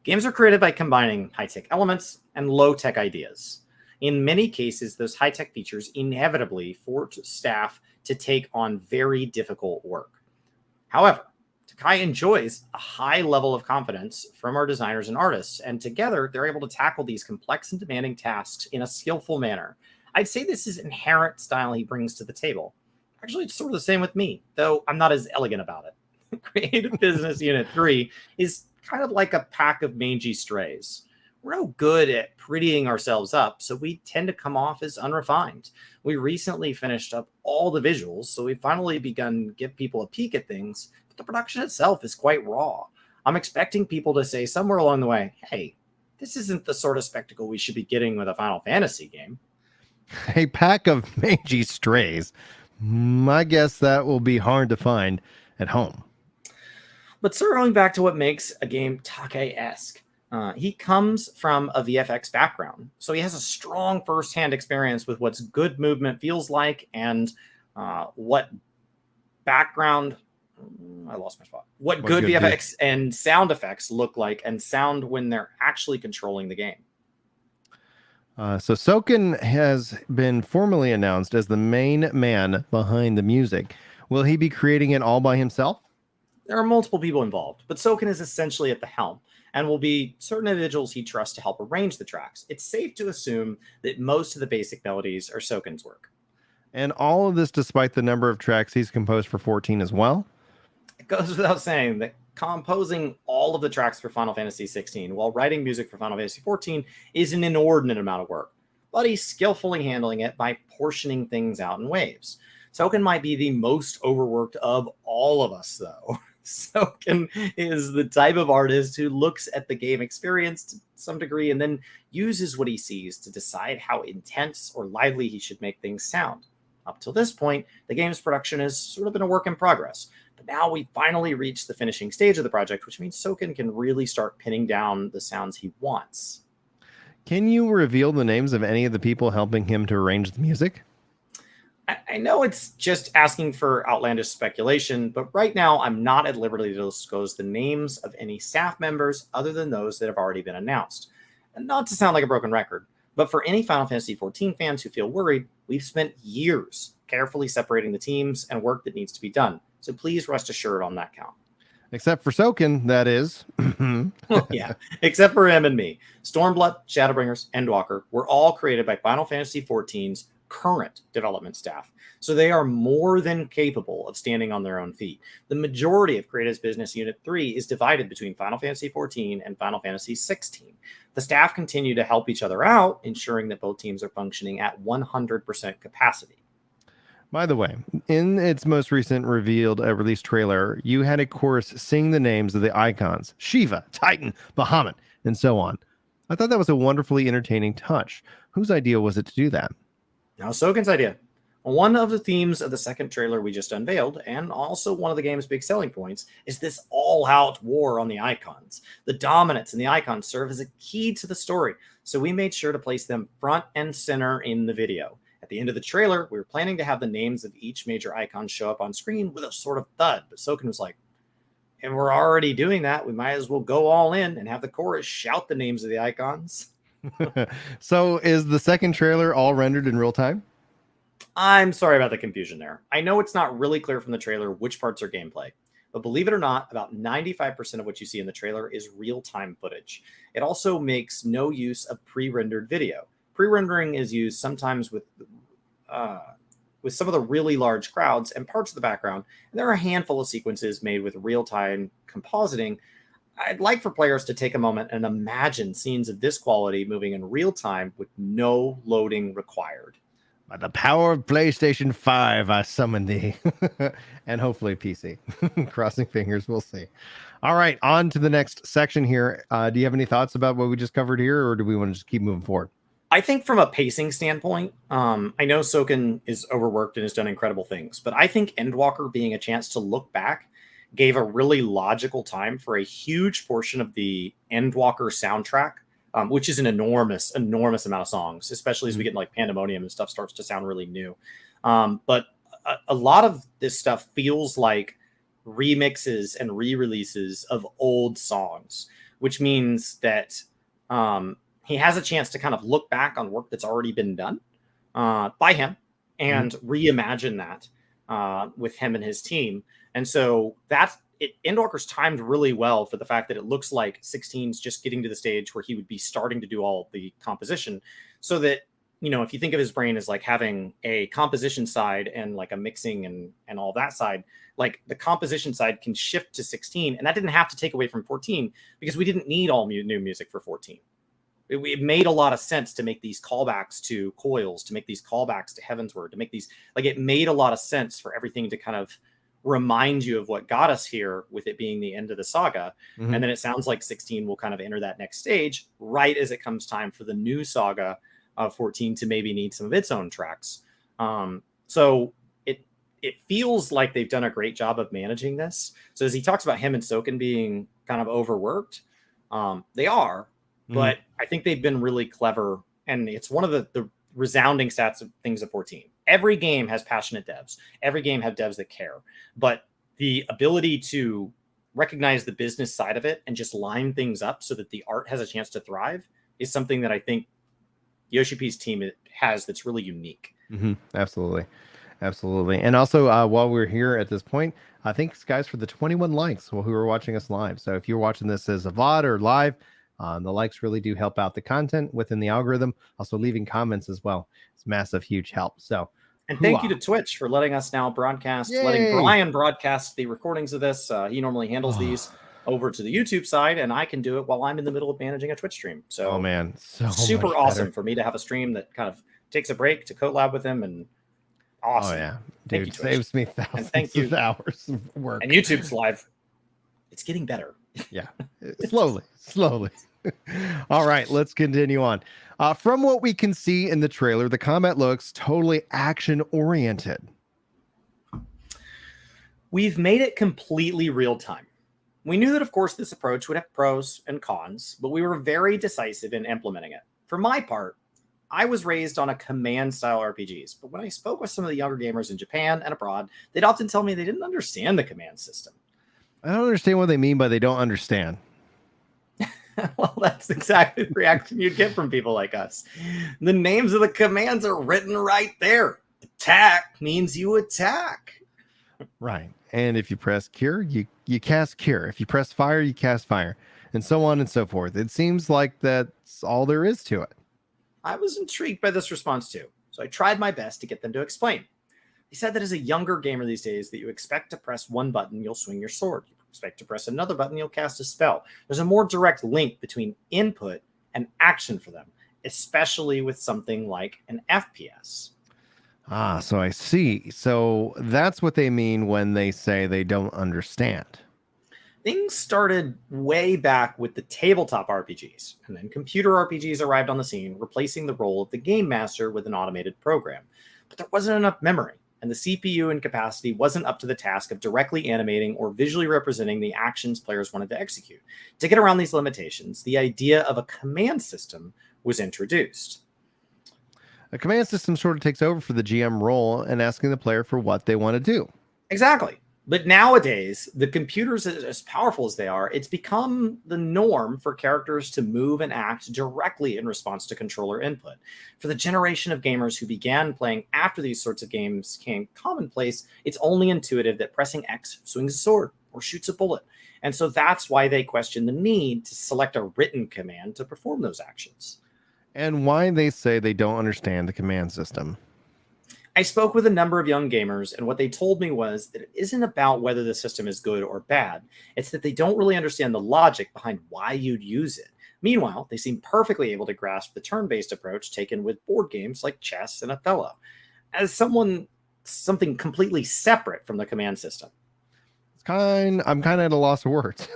Games are created by combining high-tech elements and low-tech ideas. In many cases, those high-tech features inevitably force staff to take on very difficult work. However, Takai enjoys a high level of confidence from our designers and artists, and together they're able to tackle these complex and demanding tasks in a skillful manner. I'd say this is inherent style he brings to the table. Actually, it's sort of the same with me, though I'm not as elegant about it. Creative Business Unit 3 is kind of like a pack of mangy strays. We're no good at prettying ourselves up, so we tend to come off as unrefined. We recently finished up all the visuals, so we've finally begun to give people a peek at things, but the production itself is quite raw. I'm expecting people to say somewhere along the way, hey, this isn't the sort of spectacle we should be getting with a Final Fantasy game. A pack of mangy strays. I guess that will be hard to find at home. But circling back to what makes a game Take-esque, he comes from a VFX background, so he has a strong first-hand experience with what's good movement feels like and what background... I lost my spot. What good VFX and sound effects look like and sound when they're actually controlling the game. So Soken has been formally announced as the main man behind the music. Will he be creating it all by himself? There are multiple people involved, but Soken is essentially at the helm and will be certain individuals he trusts to help arrange the tracks. It's safe to assume that most of the basic melodies are Soken's work. And all of this despite the number of tracks he's composed for 14 as well? It goes without saying that composing all of the tracks for Final Fantasy 16 while writing music for Final Fantasy 14 is an inordinate amount of work, but he's skillfully handling it by portioning things out in waves. Soken might be the most overworked of all of us, though. Soken is the type of artist who looks at the game experience to some degree and then uses what he sees to decide how intense or lively he should make things sound. Up till this point, the game's production has sort of been a work in progress. But now we finally reached the finishing stage of the project, which means Soken can really start pinning down the sounds he wants. Can you reveal the names of any of the people helping him to arrange the music? I know it's just asking for outlandish speculation, but right now I'm not at liberty to disclose the names of any staff members other than those that have already been announced. And not to sound like a broken record, but for any Final Fantasy XIV fans who feel worried, we've spent years carefully separating the teams and work that needs to be done. So please rest assured on that count. Except for Soken, that is. Yeah, except for him and me. Stormblood, Shadowbringers, Endwalker were all created by Final Fantasy XIV's current development staff. So they are more than capable of standing on their own feet. The majority of Creative's Business Unit 3 is divided between Final Fantasy XIV and Final Fantasy XVI. The staff continue to help each other out, ensuring that both teams are functioning at 100% capacity. By the way, in its most recent released trailer, you had a chorus sing the names of the icons: Shiva, Titan, Bahamut, and so on. I thought that was a wonderfully entertaining touch. Whose idea was it to do that? Now, Soken's idea. One of the themes of the second trailer we just unveiled, and also one of the game's big selling points, is this all-out war on the icons. The dominance in the icons serve as a key to the story, so we made sure to place them front and center in the video. At the end of the trailer, we were planning to have the names of each major icon show up on screen with a sort of thud, but Soken was like, and we're already doing that, we might as well go all in and have the chorus shout the names of the icons. So is the second trailer all rendered in real time? I'm sorry about the confusion there. I know it's not really clear from the trailer which parts are gameplay, but believe it or not, about 95% of what you see in the trailer is real-time footage. It also makes no use of pre-rendered video. Pre-rendering is used sometimes with some of the really large crowds and parts of the background, and there are a handful of sequences made with real-time compositing. I'd like for players to take a moment and imagine scenes of this quality moving in real time with no loading required. By the power of PlayStation 5, I summon thee. And hopefully PC. Crossing fingers, we'll see. All right, on to the next section here. Do you have any thoughts about what we just covered here, or do we want to just keep moving forward? I think from a pacing standpoint, I know Soken is overworked and has done incredible things, but I think Endwalker being a chance to look back gave a really logical time for a huge portion of the Endwalker soundtrack, which is an enormous amount of songs, especially as we get in like Pandemonium and stuff starts to sound really new. But a lot of this stuff feels like remixes and re-releases of old songs, which means that he has a chance to kind of look back on work that's already been done by him and reimagine that with him and his team. And so that's it. Endwalker's timed really well for the fact that it looks like 16's just getting to the stage where he would be starting to do all the composition, so that, you know, if you think of his brain as like having a composition side and like a mixing and all that side, like the composition side can shift to 16, and that didn't have to take away from 14 because we didn't need all new music for 14. It made a lot of sense to make these callbacks to Coils, to make these callbacks to Heavensward, to make these, like, it made a lot of sense for everything to kind of remind you of what got us here, with it being the end of the saga. And then it sounds like 16 will kind of enter that next stage right as it comes time for the new saga of 14 to maybe need some of its own tracks. So it feels like they've done a great job of managing this. So as he talks about him and Soken being kind of overworked, they are, but I think they've been really clever. And it's one of the resounding stats of things of 14. Every game has passionate devs. Every game has devs that care. But the ability to recognize the business side of it and just line things up so that the art has a chance to thrive is something that I think Yoshi-P's team has that's really unique. Absolutely. Absolutely. And also, while we're here at this point, thanks, guys, for the 21 likes who are watching us live. So if you're watching this as a VOD or live, the likes really do help out the content within the algorithm. Also, leaving comments as well. It's massive, huge help. So, and thank you to Twitch for letting us now broadcast, letting Brian broadcast the recordings of this. He normally handles these. over to the YouTube side, and I can do it while I'm in the middle of managing a Twitch stream. So, oh man, so super much awesome better. for me to have a stream that kind of takes a break to collab with him, and awesome. Oh yeah, Thank dude, you, Twitch. saves me And thank thousands you. of hours of work. And YouTube's live. It's getting better. Yeah, slowly. All right, let's continue on. From what we can see in the trailer, the combat looks totally action oriented. We've made it completely real time. We knew that, of course, this approach would have pros and cons, but we were very decisive in implementing it. For my part, I was raised on a command style RPGs, but when I spoke with some of the younger gamers in Japan and abroad, they'd often tell me they didn't understand the command system. I don't understand what they mean by they don't understand. Well, that's exactly the reaction you'd get from people like us. The names of the commands are written right there. Attack means you attack. Right. And if you press cure, you cast cure. If you press fire, you cast fire, and so on and so forth. It seems like that's all there is to it. I was intrigued by this response too, so I tried my best to get them to explain. They said that as a younger gamer these days, that you expect to press one button, you'll swing your sword. You expect to press another button, you'll cast a spell. There's a more direct link between input and action for them, especially with something like an FPS. Ah, so I see. So that's what they mean when they say they don't understand. Things started way back with the tabletop RPGs, and then computer RPGs arrived on the scene, replacing the role of the game master with an automated program. But there wasn't enough memory, and the CPU and capacity wasn't up to the task of directly animating or visually representing the actions players wanted to execute. To get around these limitations, the idea of a command system was introduced. A command system sort of takes over for the GM role and asking the player for what they want to do. Exactly. But nowadays, the computers, as powerful as they are, it's become the norm for characters to move and act directly in response to controller input. For the generation of gamers who began playing after these sorts of games became commonplace, it's only intuitive that pressing X swings a sword or shoots a bullet. And so that's why they question the need to select a written command to perform those actions. And why they say they don't understand the command system. I spoke with a number of young gamers, and what they told me was that it isn't about whether the system is good or bad. It's that they don't really understand the logic behind why you'd use it. Meanwhile, they seem perfectly able to grasp the turn-based approach taken with board games like chess and Othello as something completely separate from the command system. I'm kind of at a loss of words.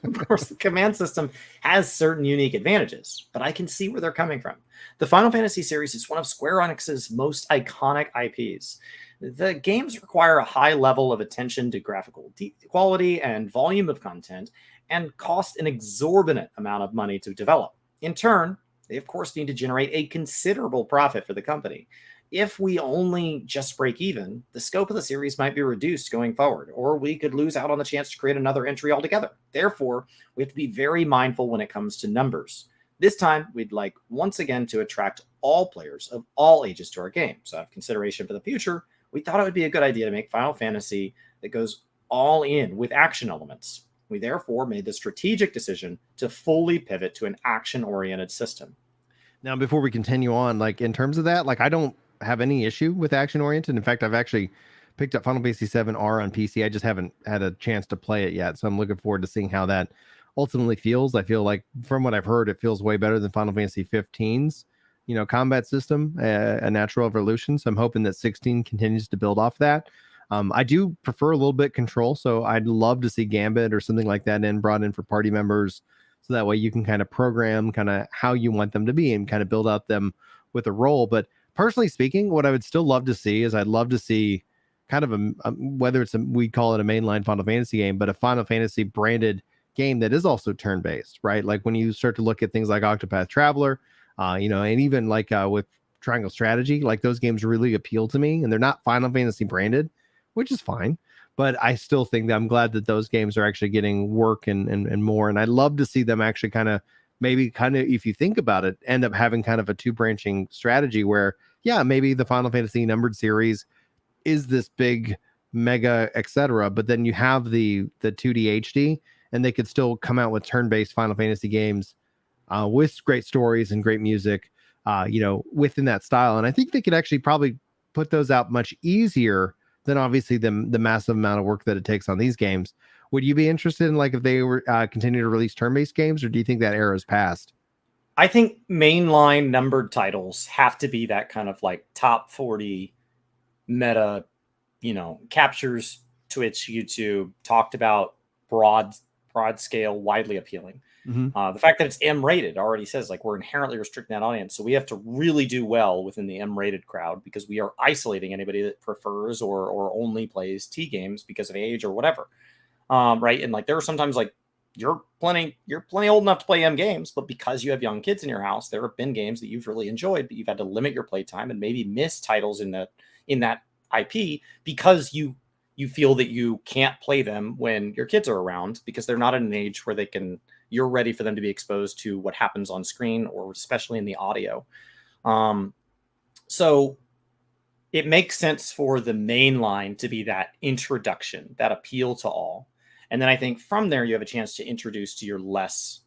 Of course, the command system has certain unique advantages, but I can see where they're coming from. The Final Fantasy series is one of Square Enix's most iconic IPs. The games require a high level of attention to graphical quality and volume of content, and cost an exorbitant amount of money to develop. In turn, they of course need to generate a considerable profit for the company. If we only just break even, the scope of the series might be reduced going forward, or we could lose out on the chance to create another entry altogether. Therefore, we have to be very mindful when it comes to numbers. This time, we'd like once again to attract all players of all ages to our game. So out of consideration for the future, we thought it would be a good idea to make Final Fantasy that goes all in with action elements. We therefore made the strategic decision to fully pivot to an action-oriented system. Now, before we continue on, like in terms of that, like I don't have any issue with action oriented. In fact, I've actually picked up Final Fantasy VII R on PC. I just haven't had a chance to play it yet. So I'm looking forward to seeing how that ultimately feels. I feel like from what I've heard, it feels way better than Final Fantasy 15's, combat system, a natural evolution. So I'm hoping that 16 continues to build off that. I do prefer a little bit control. So I'd love to see Gambit or something like that brought in for party members. So that way you can kind of program kind of how you want them to be and kind of build out them with a role. But personally speaking, what I would still love to see is I'd love to see kind of whether we call it a mainline Final Fantasy game, but a Final Fantasy branded game that is also turn-based, right? Like when you start to look at things like Octopath Traveler, and even like with Triangle Strategy, like those games really appeal to me, and they're not Final Fantasy branded, which is fine. But I still think that I'm glad that those games are actually getting work and more. And I'd love to see them actually maybe if you think about it, end up having kind of a two-branching strategy where, yeah, maybe the Final Fantasy numbered series is this big mega, etc. But then you have the 2D HD, and they could still come out with turn-based Final Fantasy games with great stories and great music, within that style. And I think they could actually probably put those out much easier than obviously the massive amount of work that it takes on these games. Would you be interested in like if they were continue to release turn-based games, or do you think that era is past? I think mainline numbered titles have to be that kind of like top 40 meta, captures Twitch, YouTube, talked about broad scale, widely appealing. Mm-hmm. The fact that it's M rated already says like we're inherently restricting that audience. So we have to really do well within the M rated crowd because we are isolating anybody that prefers or only plays T games because of age or whatever. Right. And like there are sometimes like you're plenty old enough to play M games, but because you have young kids in your house, there have been games that you've really enjoyed, but you've had to limit your playtime and maybe miss titles in that IP because you feel that you can't play them when your kids are around because they're not at an age where you're ready for them to be exposed to what happens on screen or especially in the audio. So it makes sense for the main line to be that introduction, that appeal to all. And then I think from there, you have a chance to introduce to your less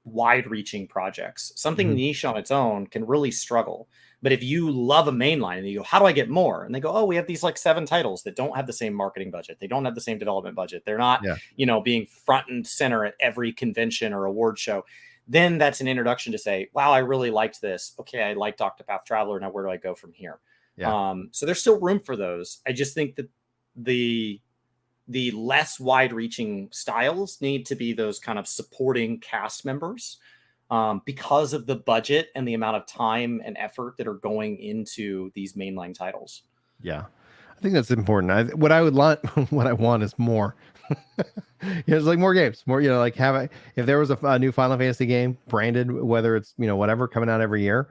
wide-reaching projects. Something niche on its own can really struggle. But if you love a mainline and you go, how do I get more? And they go, oh, we have these like 7 titles that don't have the same marketing budget. They don't have the same development budget. They're not, being front and center at every convention or award show. Then that's an introduction to say, wow, I really liked this. Okay, I liked Octopath Traveler. Now where do I go from here? Yeah. So there's still room for those. I just think that the less wide-reaching styles need to be those kind of supporting cast members because of the budget and the amount of time and effort that are going into these mainline titles. Yeah, I think that's important. What I want is more. It's like more games, more, like if there was a new Final Fantasy game branded, whether it's, whatever coming out every year,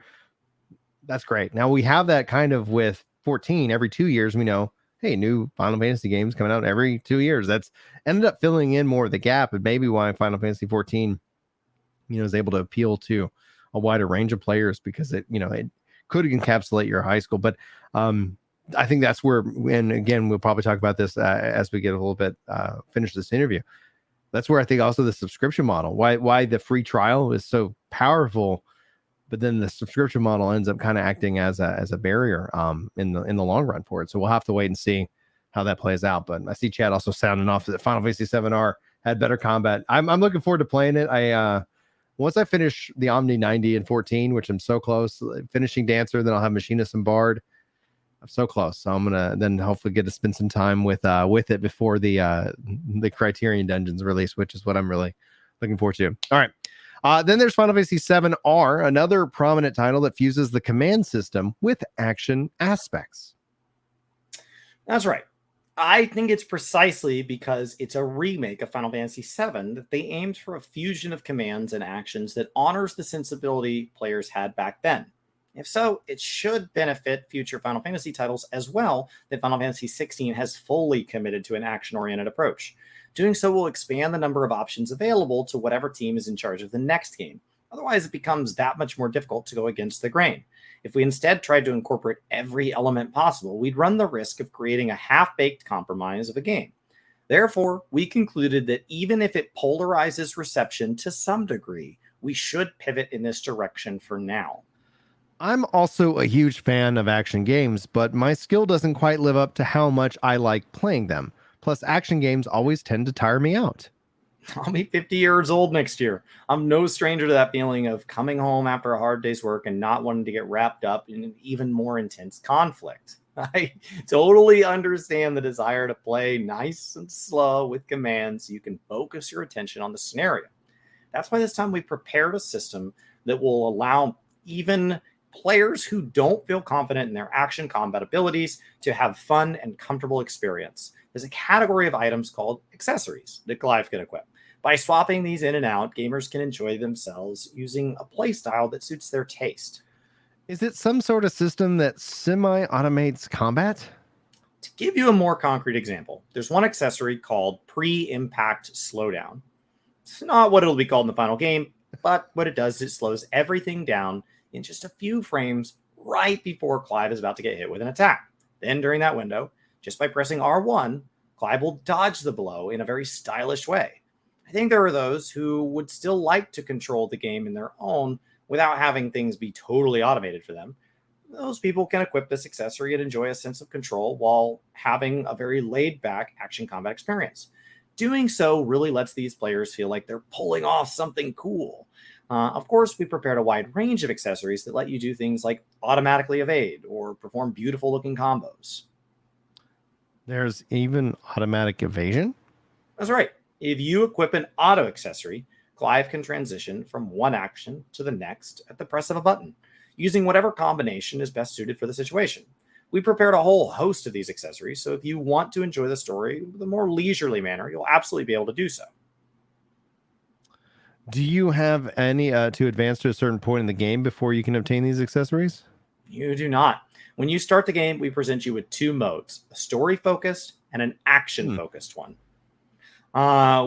that's great. Now we have that kind of with 14 every 2 years, we know, hey, new Final Fantasy games coming out every 2 years. That's ended up filling in more of the gap, and maybe why Final Fantasy 14, is able to appeal to a wider range of players because it could encapsulate your high school. But I think that's where, and again, we'll probably talk about this as we get a little bit finish this interview. That's where I think also the subscription model, why the free trial is so powerful, but then the subscription model ends up kind of acting as a barrier in the long run for it. So we'll have to wait and see how that plays out. But I see Chad also sounding off that Final Fantasy 7R had better combat. I'm looking forward to playing it. Once I finish the Omni 90 and 14, which I'm so close, finishing Dancer, then I'll have Machinist and Bard. I'm so close. So I'm gonna then hopefully get to spend some time with it before the Criterion Dungeons release, which is what I'm really looking forward to. All right. Then there's Final Fantasy 7R, another prominent title that fuses the command system with action aspects. That's right. I think it's precisely because it's a remake of Final Fantasy VII that they aimed for a fusion of commands and actions that honors the sensibility players had back then. If so, it should benefit future Final Fantasy titles as well that Final Fantasy XVI has fully committed to an action-oriented approach. Doing so will expand the number of options available to whatever team is in charge of the next game. Otherwise, it becomes that much more difficult to go against the grain. If we instead tried to incorporate every element possible, we'd run the risk of creating a half-baked compromise of a game. Therefore, we concluded that even if it polarizes reception to some degree, we should pivot in this direction for now. I'm also a huge fan of action games, but my skill doesn't quite live up to how much I like playing them. Plus, action games always tend to tire me out. I'll be 50 years old next year. I'm no stranger to that feeling of coming home after a hard day's work and not wanting to get wrapped up in an even more intense conflict. I totally understand the desire to play nice and slow with commands so you can focus your attention on the scenario. That's why this time we prepared a system that will allow even players who don't feel confident in their action combat abilities to have fun and comfortable experience. There's a category of items called accessories that Clive can equip. By swapping these in and out, gamers can enjoy themselves using a playstyle that suits their taste. Is it some sort of system that semi-automates combat? To give you a more concrete example, there's one accessory called pre-impact slowdown. It's not what it'll be called in the final game, but what it does is it slows everything down in just a few frames right before Clive is about to get hit with an attack. Then during that window, just by pressing R1, Clive will dodge the blow in a very stylish way. I think there are those who would still like to control the game in their own without having things be totally automated for them. those people can equip this accessory and enjoy a sense of control while having a very laid-back action combat experience. Doing so really lets these players feel like they're pulling off something cool. Of course, we prepared a wide range of accessories that let you do things like automatically evade or perform beautiful looking combos. There's even automatic evasion. That's right. If you equip an auto accessory, Clive can transition from one action to the next at the press of a button, using whatever combination is best suited for the situation. We prepared a whole host of these accessories, so if you want to enjoy the story with a more leisurely manner, you'll absolutely be able to do so. Do you have any to advance to a certain point in the game before you can obtain these accessories? You do not. When you start the game, we present you with two modes, a story-focused and an action-focused one,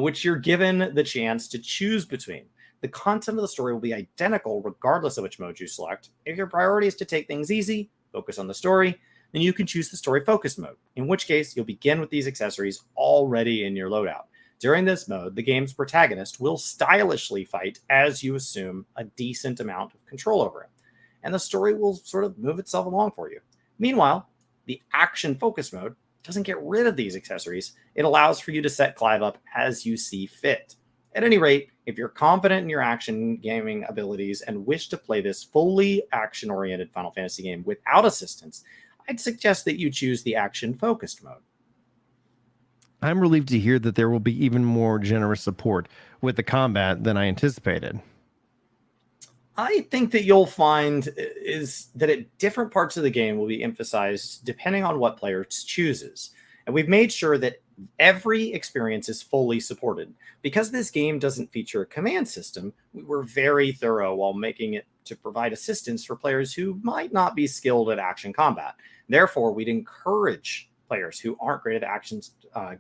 which you're given the chance to choose between. The content of the story will be identical regardless of which mode you select. If your priority is to take things easy, focus on the story, then you can choose the story-focused mode, in which case you'll begin with these accessories already in your loadout. During this mode, the game's protagonist will stylishly fight as you assume a decent amount of control over him, and the story will sort of move itself along for you. Meanwhile, the action-focused mode doesn't get rid of these accessories. It allows for you to set Clive up as you see fit. At any rate, if you're confident in your action gaming abilities and wish to play this fully action-oriented Final Fantasy game without assistance, I'd suggest that you choose the action-focused mode. I'm relieved to hear that there will be even more generous support with the combat than I anticipated. I think that you'll find is that at different parts of the game will be emphasized depending on what player chooses. And we've made sure that every experience is fully supported. Because this game doesn't feature a command system, we were very thorough while making it to provide assistance for players who might not be skilled at action combat. Therefore, we'd encourage players who aren't great at action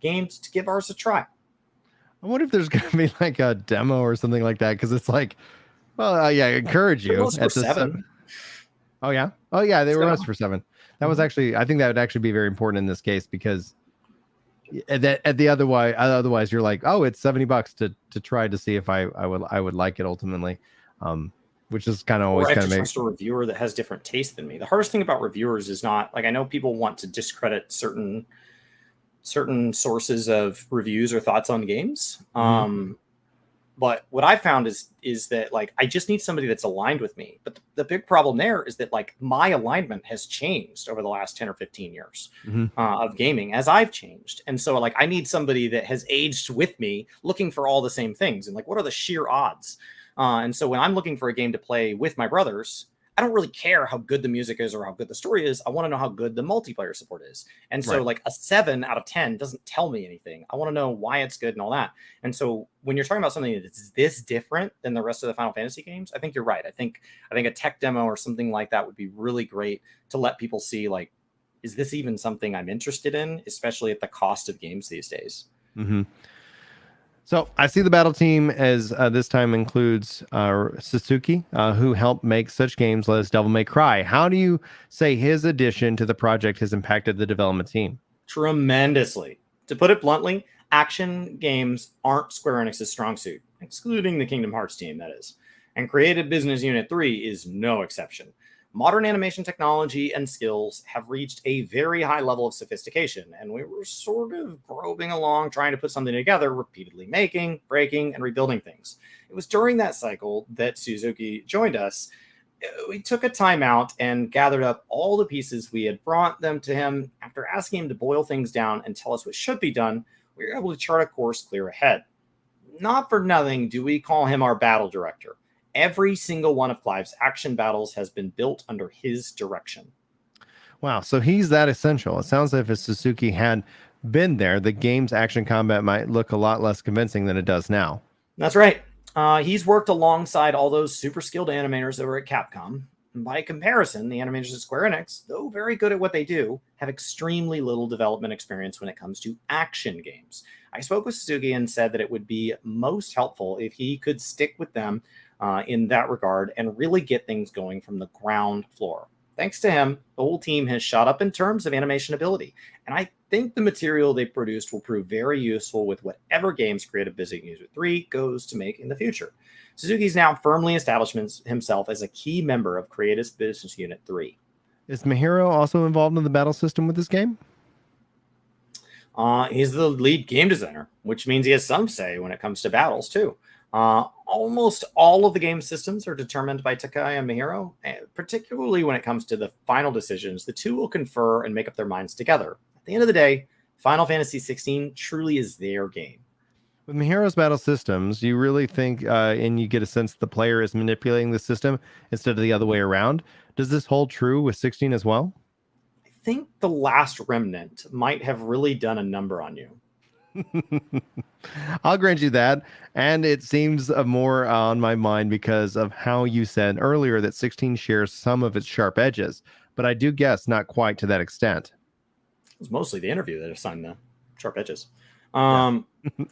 games to give ours a try. I wonder if there's going to be like a demo or something like that, because it's like, well, yeah, I encourage you. For 7. Oh, yeah. Oh, yeah. They were us for 7. That was actually, I think that would actually be very important in this case, because otherwise you're like, oh, it's $70 to try to see if I would like it ultimately. Which is kind of always kind of trust a reviewer that has different taste than me. The hardest thing about reviewers is not like, I know people want to discredit certain sources of reviews or thoughts on games. But what I found is that like I just need somebody that's aligned with me. But the big problem there is that like my alignment has changed over the last 10 or 15 years of gaming as I've changed. And so like I need somebody that has aged with me looking for all the same things. And like, what are the sheer odds? And so when I'm looking for a game to play with my brothers, I don't really care how good the music is or how good the story is. I want to know how good the multiplayer support is. And so like a 7 out of 10 doesn't tell me anything. I want to know why it's good and all that. And so when you're talking about something that's this different than the rest of the Final Fantasy games, I think you're right. I think a tech demo or something like that would be really great to let people see, like, is this even something I'm interested in, especially at the cost of games these days? So I see the battle team as this time includes Suzuki, who helped make such games as Devil May Cry. How do you say his addition to the project has impacted the development team? Tremendously. To put it bluntly, action games aren't Square Enix's strong suit, excluding the Kingdom Hearts team, that is. And Creative Business Unit 3 is no exception. Modern animation technology and skills have reached a very high level of sophistication, and we were sort of groping along trying to put something together, repeatedly making, breaking, and rebuilding things. It was during that cycle that Suzuki joined us. We took a time out and gathered up all the pieces. We had brought them to him. After asking him to boil things down and tell us what should be done, we were able to chart a course clear ahead. Not for nothing do we call him our battle director. Every single one of Clive's action battles has been built under his direction. Wow, so he's that essential. It sounds like if Suzuki had been there, the game's action combat might look a lot less convincing than it does now. That's right. He's worked alongside all those super skilled animators over at Capcom. And by comparison, the animators at Square Enix, though very good at what they do, have extremely little development experience when it comes to action games. I spoke with Suzuki and said that it would be most helpful if he could stick with them in that regard and really get things going from the ground floor. Thanks to him, the whole team has shot up in terms of animation ability, and I think the material they produced will prove very useful with whatever games Creative Business Unit 3 goes to make in the future. Suzuki's now firmly established himself as a key member of Creative Business Unit 3. Is Mihiro also involved in the battle system with this game? He's the lead game designer, which means he has some say when it comes to battles too. Almost all of the game systems are determined by Takai and Mihiro, particularly when it comes to the final decisions. The two will confer and make up their minds together. At the end of the day, Final Fantasy 16 truly is their game. With Mihiro's battle systems, you really think, and you get a sense the player is manipulating the system instead of the other way around. Does this hold true with 16 as well? I think the last remnant might have really done a number on you. I'll grant you that. And it seems more on my mind because of how you said earlier that 16 shares some of its sharp edges, but I do guess not quite to that extent. It was mostly the interview that assigned the sharp edges. Yeah.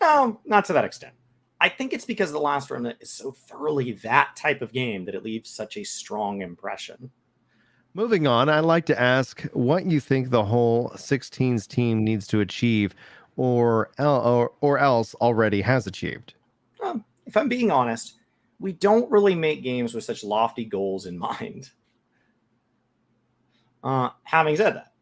No, not to that extent. I think it's because The Last Remnant is so thoroughly that type of game that it leaves such a strong impression. Moving on, I'd like to ask what you think the whole 16's team needs to achieve or else already has achieved. If I'm being honest, we don't really make games with such lofty goals in mind. Having said that,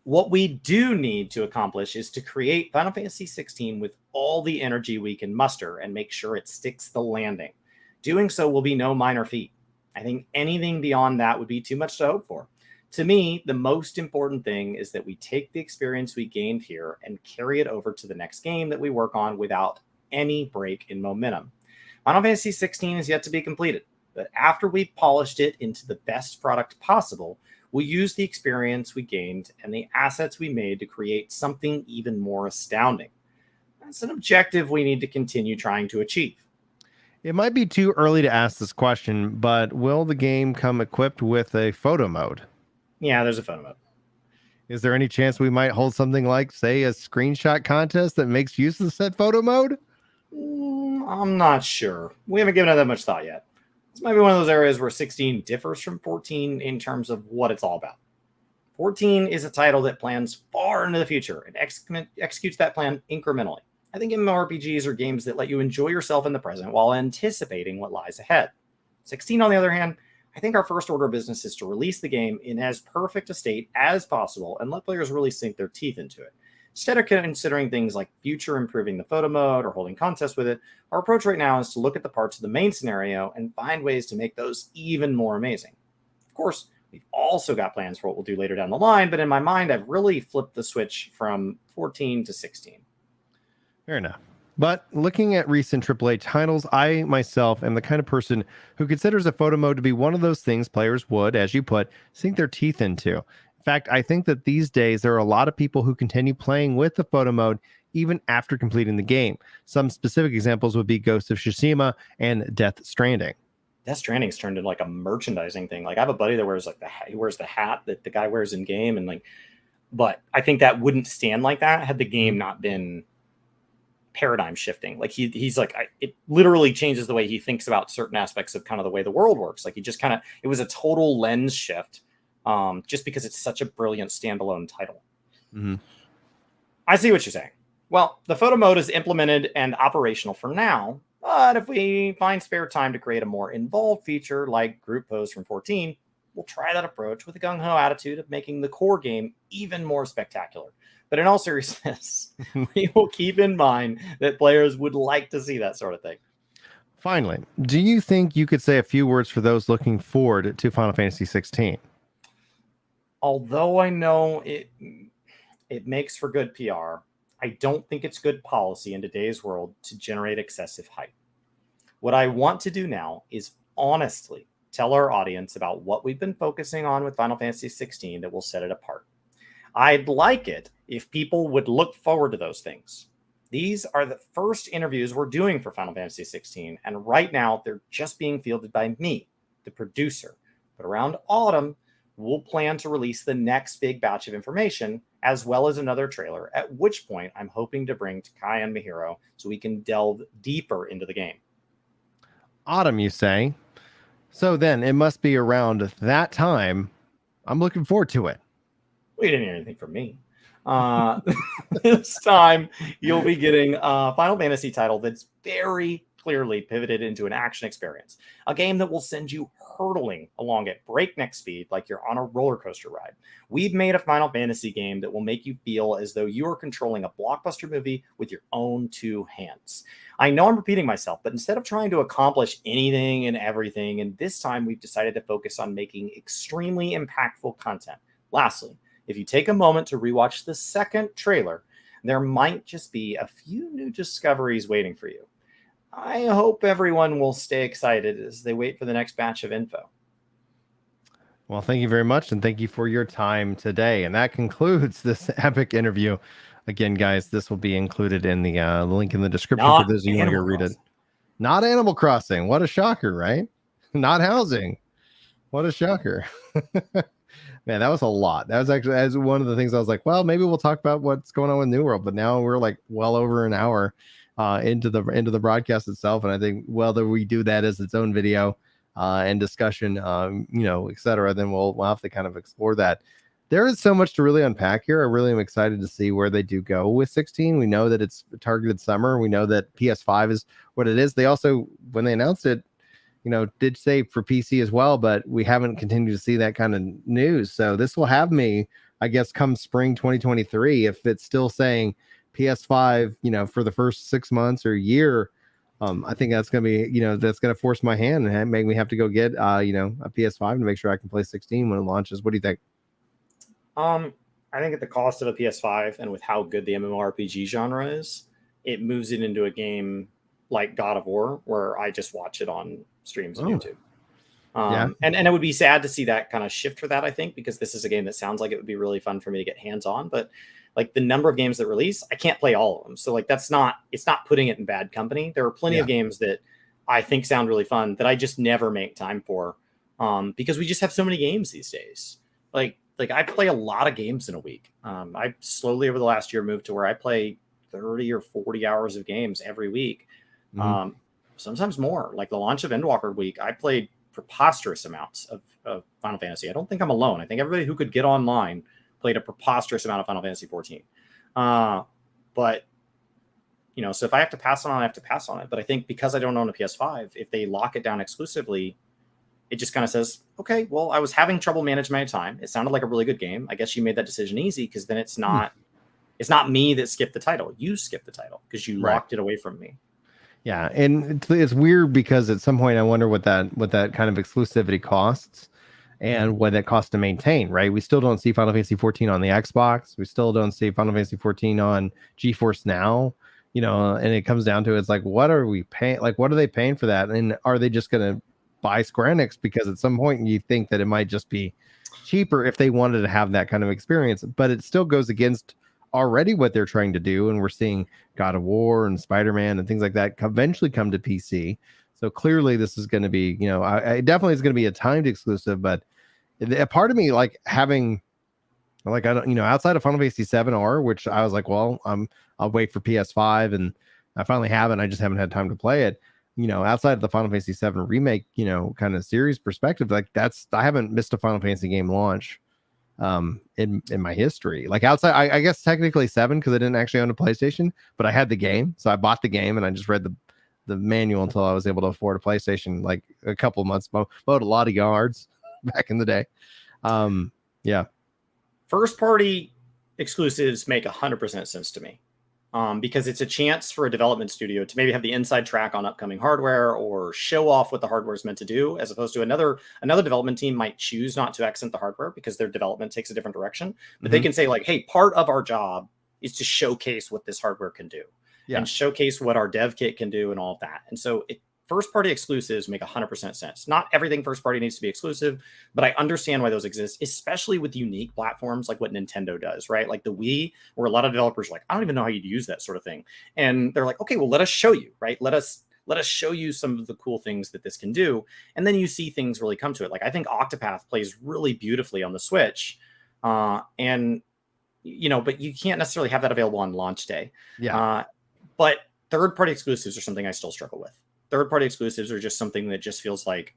what we do need to accomplish is to create Final Fantasy 16 with all the energy we can muster and make sure it sticks the landing. Doing so will be no minor feat. I think anything beyond that would be too much to hope for. To me, the most important thing is that we take the experience we gained here and carry it over to the next game that we work on without any break in momentum. Final Fantasy 16 is yet to be completed, but after we've polished it into the best product possible, we'll use the experience we gained and the assets we made to create something even more astounding. That's an objective we need to continue trying to achieve. It might be too early to ask this question, but will the game come equipped with a photo mode? Yeah, there's a photo mode. Is there any chance we might hold something like, say, a screenshot contest that makes use of said photo mode? I'm not sure. We haven't given it that much thought yet. This might be one of those areas where 16 differs from 14 in terms of what it's all about. 14 is a title that plans far into the future and executes that plan incrementally. I think MMORPGs are games that let you enjoy yourself in the present while anticipating what lies ahead. 16, on the other hand, I think our first order of business is to release the game in as perfect a state as possible and let players really sink their teeth into it. Instead of considering things like future improving the photo mode or holding contests with it, our approach right now is to look at the parts of the main scenario and find ways to make those even more amazing. Of course, we've also got plans for what we'll do later down the line, but in my mind, I've really flipped the switch from 14 to 16. Fair enough. But looking at recent AAA titles, I myself am the kind of person who considers a photo mode to be one of those things players would, as you put, sink their teeth into. In fact, I think that these days there are a lot of people who continue playing with the photo mode even after completing the game. Some specific examples would be Ghost of Tsushima and Death Stranding. Death Stranding's turned into like a merchandising thing. Like I have a buddy that wears like he wears the hat that the guy wears in game, and like, but I think that wouldn't stand like that had the game not been paradigm shifting. Like he's like, it literally changes the way he thinks about certain aspects of kind of the way the world works. Like he just kind of, it was a total lens shift. Just because it's such a brilliant standalone title. Mm-hmm. I see what you're saying. Well, the photo mode is implemented and operational for now, but if we find spare time to create a more involved feature like group pose from 14, we'll try that approach with a gung-ho attitude of making the core game even more spectacular. But in all seriousness, we will keep in mind that players would like to see that sort of thing. Finally, do you think you could say a few words for those looking forward to Final Fantasy 16? Although I know it makes for good PR, I don't think it's good policy in today's world to generate excessive hype. What I want to do now is honestly tell our audience about what we've been focusing on with Final Fantasy 16 that will set it apart. I'd like it if people would look forward to those things. These are the first interviews we're doing for Final Fantasy 16, and right now they're just being fielded by me, the producer. But around autumn, we'll plan to release the next big batch of information, as well as another trailer, at which point I'm hoping to bring Takai and Mihiro so we can delve deeper into the game. Autumn, you say? So then it must be around that time. I'm looking forward to it. We didn't hear anything from me. This time, you'll be getting a Final Fantasy title that's very clearly pivoted into an action experience, a game that will send you hurtling along at breakneck speed like you're on a roller coaster ride. We've made a Final Fantasy game that will make you feel as though you are controlling a blockbuster movie with your own two hands. I know I'm repeating myself, but instead of trying to accomplish anything and everything, and this time we've decided to focus on making extremely impactful content. Lastly, if you take a moment to rewatch the second trailer, there might just be a few new discoveries waiting for you. I hope everyone will stay excited as they wait for the next batch of info. Well, thank you very much, and thank you for your time today. And that concludes this epic interview. Again, guys, this will be included in the link in the description for those of you who want to go read it. Not Animal Crossing. What a shocker, right? Not housing. What a shocker. Man, that was a lot. That was actually as one of the things I was like, well, maybe we'll talk about what's going on with New World. But now we're like well over an hour into the broadcast itself. And I think whether we do that as its own video and discussion, et cetera, then we'll have to kind of explore that. There is so much to really unpack here. I really am excited to see where they do go with 16. We know that it's targeted summer. We know that PS5 is what it is. They also, when they announced it, did say for PC as well, but we haven't continued to see that kind of news. So this will have me, I guess, come spring 2023, if it's still saying PS5, for the first 6 months or year. I think that's going to be, that's going to force my hand and make me have to go get, a PS5 to make sure I can play 16 when it launches. What do you think? I think at the cost of a PS5 and with how good the MMORPG genre is, it moves it into a game like God of War, where I just watch it on streams on YouTube. And it would be sad to see that kind of shift for that, I think, because this is a game that sounds like it would be really fun for me to get hands on. But like the number of games that release, I can't play all of them. So like it's not putting it in bad company. There are plenty of games that I think sound really fun that I just never make time for because we just have so many games these days. Like I play a lot of games in a week. I slowly over the last year moved to where I play 30 or 40 hours of games every week. Sometimes more. Like the launch of Endwalker week, I played preposterous amounts of Final Fantasy. I don't think I'm alone. I think everybody who could get online played a preposterous amount of Final Fantasy 14. But so if I have to pass on it, I have to pass on it. But I think because I don't own a PS5, if they lock it down exclusively, it just kind of says, okay, well, I was having trouble managing my time. It sounded like a really good game. I guess you made that decision easy because then it's not me that skipped the title. You skipped the title because you locked it away from me. Yeah, and it's weird because at some point I wonder what that kind of exclusivity costs and what it costs to maintain, right? We still don't see Final Fantasy 14 on the Xbox. We still don't see Final Fantasy 14 on GeForce Now, and it comes down to it's like, what are we paying? Like, what are they paying for that? And are they just going to buy Square Enix? Because at some point you think that it might just be cheaper if they wanted to have that kind of experience, but it still goes against already what they're trying to do. And we're seeing God of War and Spider-Man and things like that eventually come to PC. So clearly this is going to be, I definitely is going to be a timed exclusive, but a part of me like having like, I don't, outside of Final Fantasy 7R, which I was like, well, I'll wait for PS5 and I finally haven't, I just haven't had time to play it. Outside of the Final Fantasy 7 remake, kind of series perspective, like I haven't missed a Final Fantasy game launch in my history. Like outside, I guess technically 7 because I didn't actually own a PlayStation, but I had the game, so I bought the game and I just read the manual until I was able to afford a PlayStation. Like a couple of months, mowed a lot of yards back in the day. First party exclusives make 100% sense to me. Because it's a chance for a development studio to maybe have the inside track on upcoming hardware or show off what the hardware is meant to do, as opposed to another development team might choose not to accent the hardware because their development takes a different direction. But they can say like, hey, part of our job is to showcase what this hardware can do and showcase what our dev kit can do and all of that. And so first party exclusives make 100% sense. Not everything first party needs to be exclusive, but I understand why those exist, especially with unique platforms like what Nintendo does, right? Like the Wii, where a lot of developers are like, I don't even know how you'd use that sort of thing. And they're like, okay, well, let us show you, right? Let us show you some of the cool things that this can do. And then you see things really come to it. Like I think Octopath plays really beautifully on the Switch. But you can't necessarily have that available on launch day. But third party exclusives are something I still struggle with. Third-party exclusives are just something that just feels like,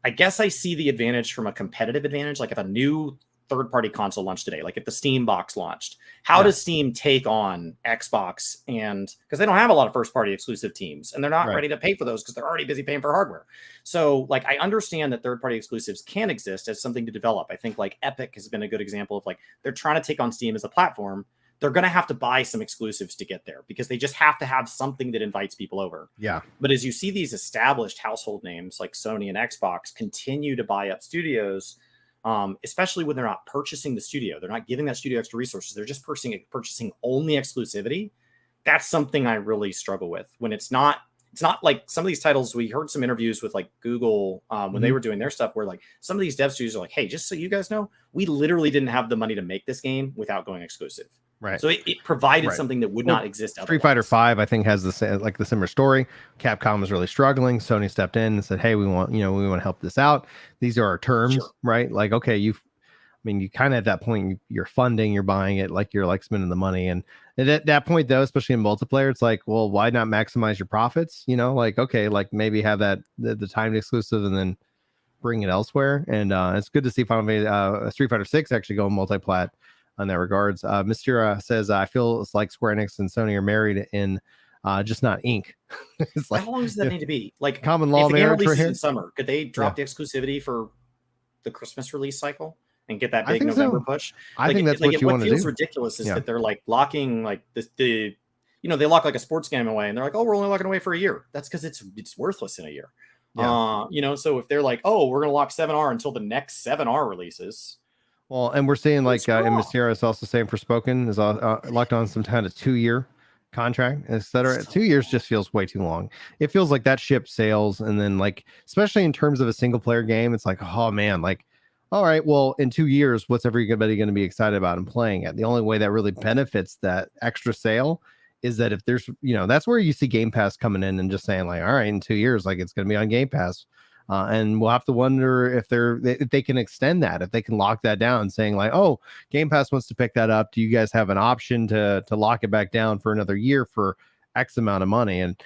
I guess I see the advantage from a competitive advantage. Like if a new third-party console launched today, like if the Steam box launched, how does Steam take on Xbox? And because they don't have a lot of first-party exclusive teams, and they're not ready to pay for those because they're already busy paying for hardware. So like I understand that third-party exclusives can exist as something to develop. I think like Epic has been a good example of like they're trying to take on Steam as a platform. They're going to have to buy some exclusives to get there because they just have to have something that invites people over. Yeah. But as you see these established household names like Sony and Xbox continue to buy up studios, especially when they're not purchasing the studio, they're not giving that studio extra resources. They're just purchasing only exclusivity. That's something I really struggle with when it's not like some of these titles. We heard some interviews with like Google when they were doing their stuff where like some of these dev studios are like, hey, just so you guys know, we literally didn't have the money to make this game without going exclusive. Right. So it provided something that would not exist otherwise. Street Fighter V, I think, has the similar story. Capcom was really struggling. Sony stepped in and said, "Hey, we want to help this out. These are our terms, right? Like, okay, you kind of at that point you're funding, you're buying it, like you're like spending the money. And at that point, though, especially in multiplayer, it's like, well, why not maximize your profits? You know, like okay, like maybe have that the timed exclusive and then bring it elsewhere. And it's good to see finally Street Fighter 6 actually go multi-plat. In that regards, Mr. Says, I feel it's like Square Enix and Sony are married in just not ink. It's like, how long does that need to be? Like common law marriage right here in summer, could they drop the exclusivity for the Christmas release cycle and get that big November push? I think that's what you want to do. What feels ridiculous is that they're like locking like they lock like a sports game away and they're like, oh, we're only locking away for a year. That's because it's worthless in a year. So if they're like, oh, we're gonna lock 7R until the next 7R releases. Well, and we're seeing like and Mysterio is also saying Forspoken is locked on some kind of 2-year contract, etc. 2 years just feels way too long. It feels like that ship sails, and then like especially in terms of a single player game, it's like, oh man, like all right, well in 2 years, what's everybody going to be excited about and playing it? The only way that really benefits that extra sale is that if there's that's where you see Game Pass coming in and just saying like, all right, in 2 years, like it's going to be on Game Pass. And we'll have to wonder if they can extend that, if they can lock that down, saying like, oh, Game Pass wants to pick that up. Do you guys have an option to lock it back down for another year for X amount of money? And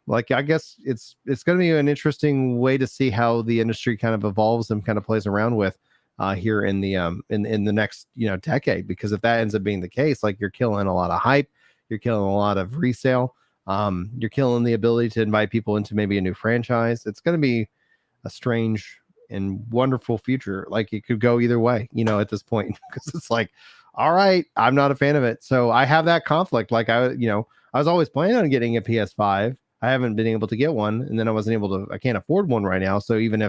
like I guess it's going to be an interesting way to see how the industry kind of evolves and kind of plays around with here in the in the next decade. Because if that ends up being the case, like you're killing a lot of hype, you're killing a lot of resale, you're killing the ability to invite people into maybe a new franchise. It's going to be a strange and wonderful future. Like it could go either way, at this point, because it's like, all right, I'm not a fan of it. So I have that conflict. Like I was always planning on getting a PS5. I haven't been able to get one. And then I can't afford one right now. So even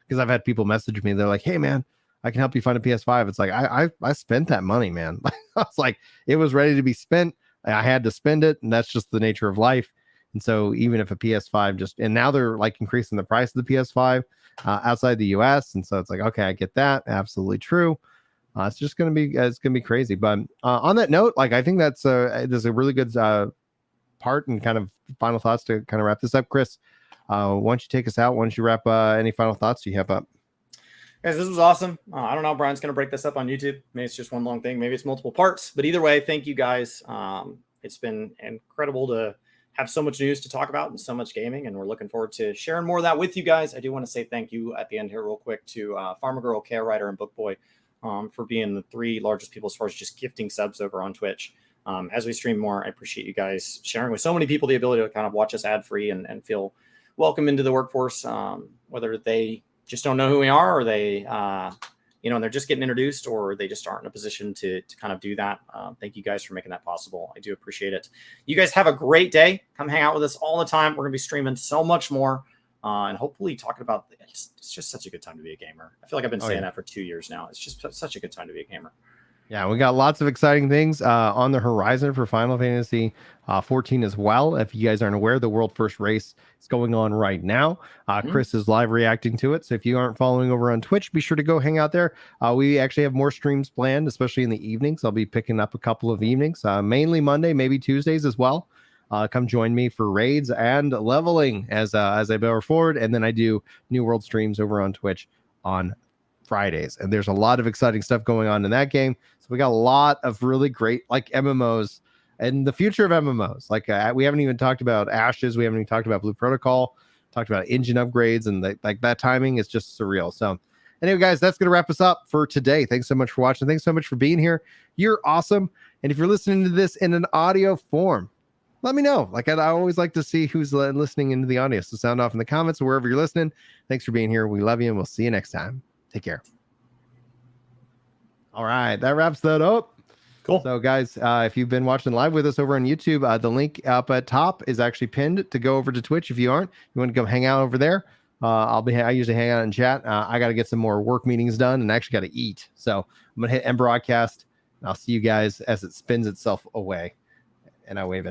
because I've had people message me, they're like, hey man, I can help you find a PS5. It's like, I spent that money, man. I was like, it was ready to be spent. I had to spend it. And that's just the nature of life. And so even if a PS5 and now they're like increasing the price of the PS5 outside the US. And so it's like, okay, I get that. Absolutely true. It's just going to be crazy. But on that note, like, I think there's a really good part and kind of final thoughts to kind of wrap this up. Chris, why don't you take us out? Why don't you wrap any final thoughts you have up? Guys, this was awesome. I don't know. Brian's going to break this up on YouTube. Maybe it's just one long thing. Maybe it's multiple parts. But either way, thank you guys. It's been incredible to have so much news to talk about and so much gaming, and we're looking forward to sharing more of that with you guys. I do want to say thank you at the end here real quick to Farmer Girl, KO Writer, and Bookboy for being the 3 largest people as far as just gifting subs over on Twitch. As we stream more, I appreciate you guys sharing with so many people the ability to kind of watch us ad-free and feel welcome into the workforce, whether they just don't know who we are or they and they're just getting introduced or they just aren't in a position to kind of do that. Thank you guys for making that possible. I do appreciate it. You guys have a great day. Come hang out with us all the time. We're going to be streaming so much more and hopefully talking about it's just such a good time to be a gamer. I feel like I've been saying that for 2 years now. It's just such a good time to be a gamer. Yeah, we got lots of exciting things on the horizon for Final Fantasy 14 as well. If you guys aren't aware, the world first race is going on right now. Chris is live reacting to it. So if you aren't following over on Twitch, be sure to go hang out there. We actually have more streams planned, especially in the evenings. I'll be picking up a couple of evenings, mainly Monday, maybe Tuesdays as well. Come join me for raids and leveling as I go forward. And then I do New World streams over on Twitch on Fridays, and there's a lot of exciting stuff going on in that game. So we got a lot of really great like MMOs and the future of MMOs. Like we haven't even talked about Ashes, we haven't even talked about Blue Protocol, talked about engine upgrades, and that timing is just surreal. So Anyway, guys, that's going to wrap us up for today. Thanks so much for watching. Thanks so much for being here. You're awesome. And if you're listening to this in an audio form, let me know. Like, I always like to see who's listening into the audio. So sound off in the comments or wherever you're listening. Thanks for being here. We love you, and we'll see you next time. Take care. All right, that wraps that up. Cool. So, guys, if you've been watching live with us over on YouTube, the link up at top is actually pinned to go over to Twitch. If you aren't, you want to go hang out over there. I usually hang out and chat. I got to get some more work meetings done, and actually got to eat. So I'm gonna hit end broadcast, and I'll see you guys as it spins itself away, and I wave it.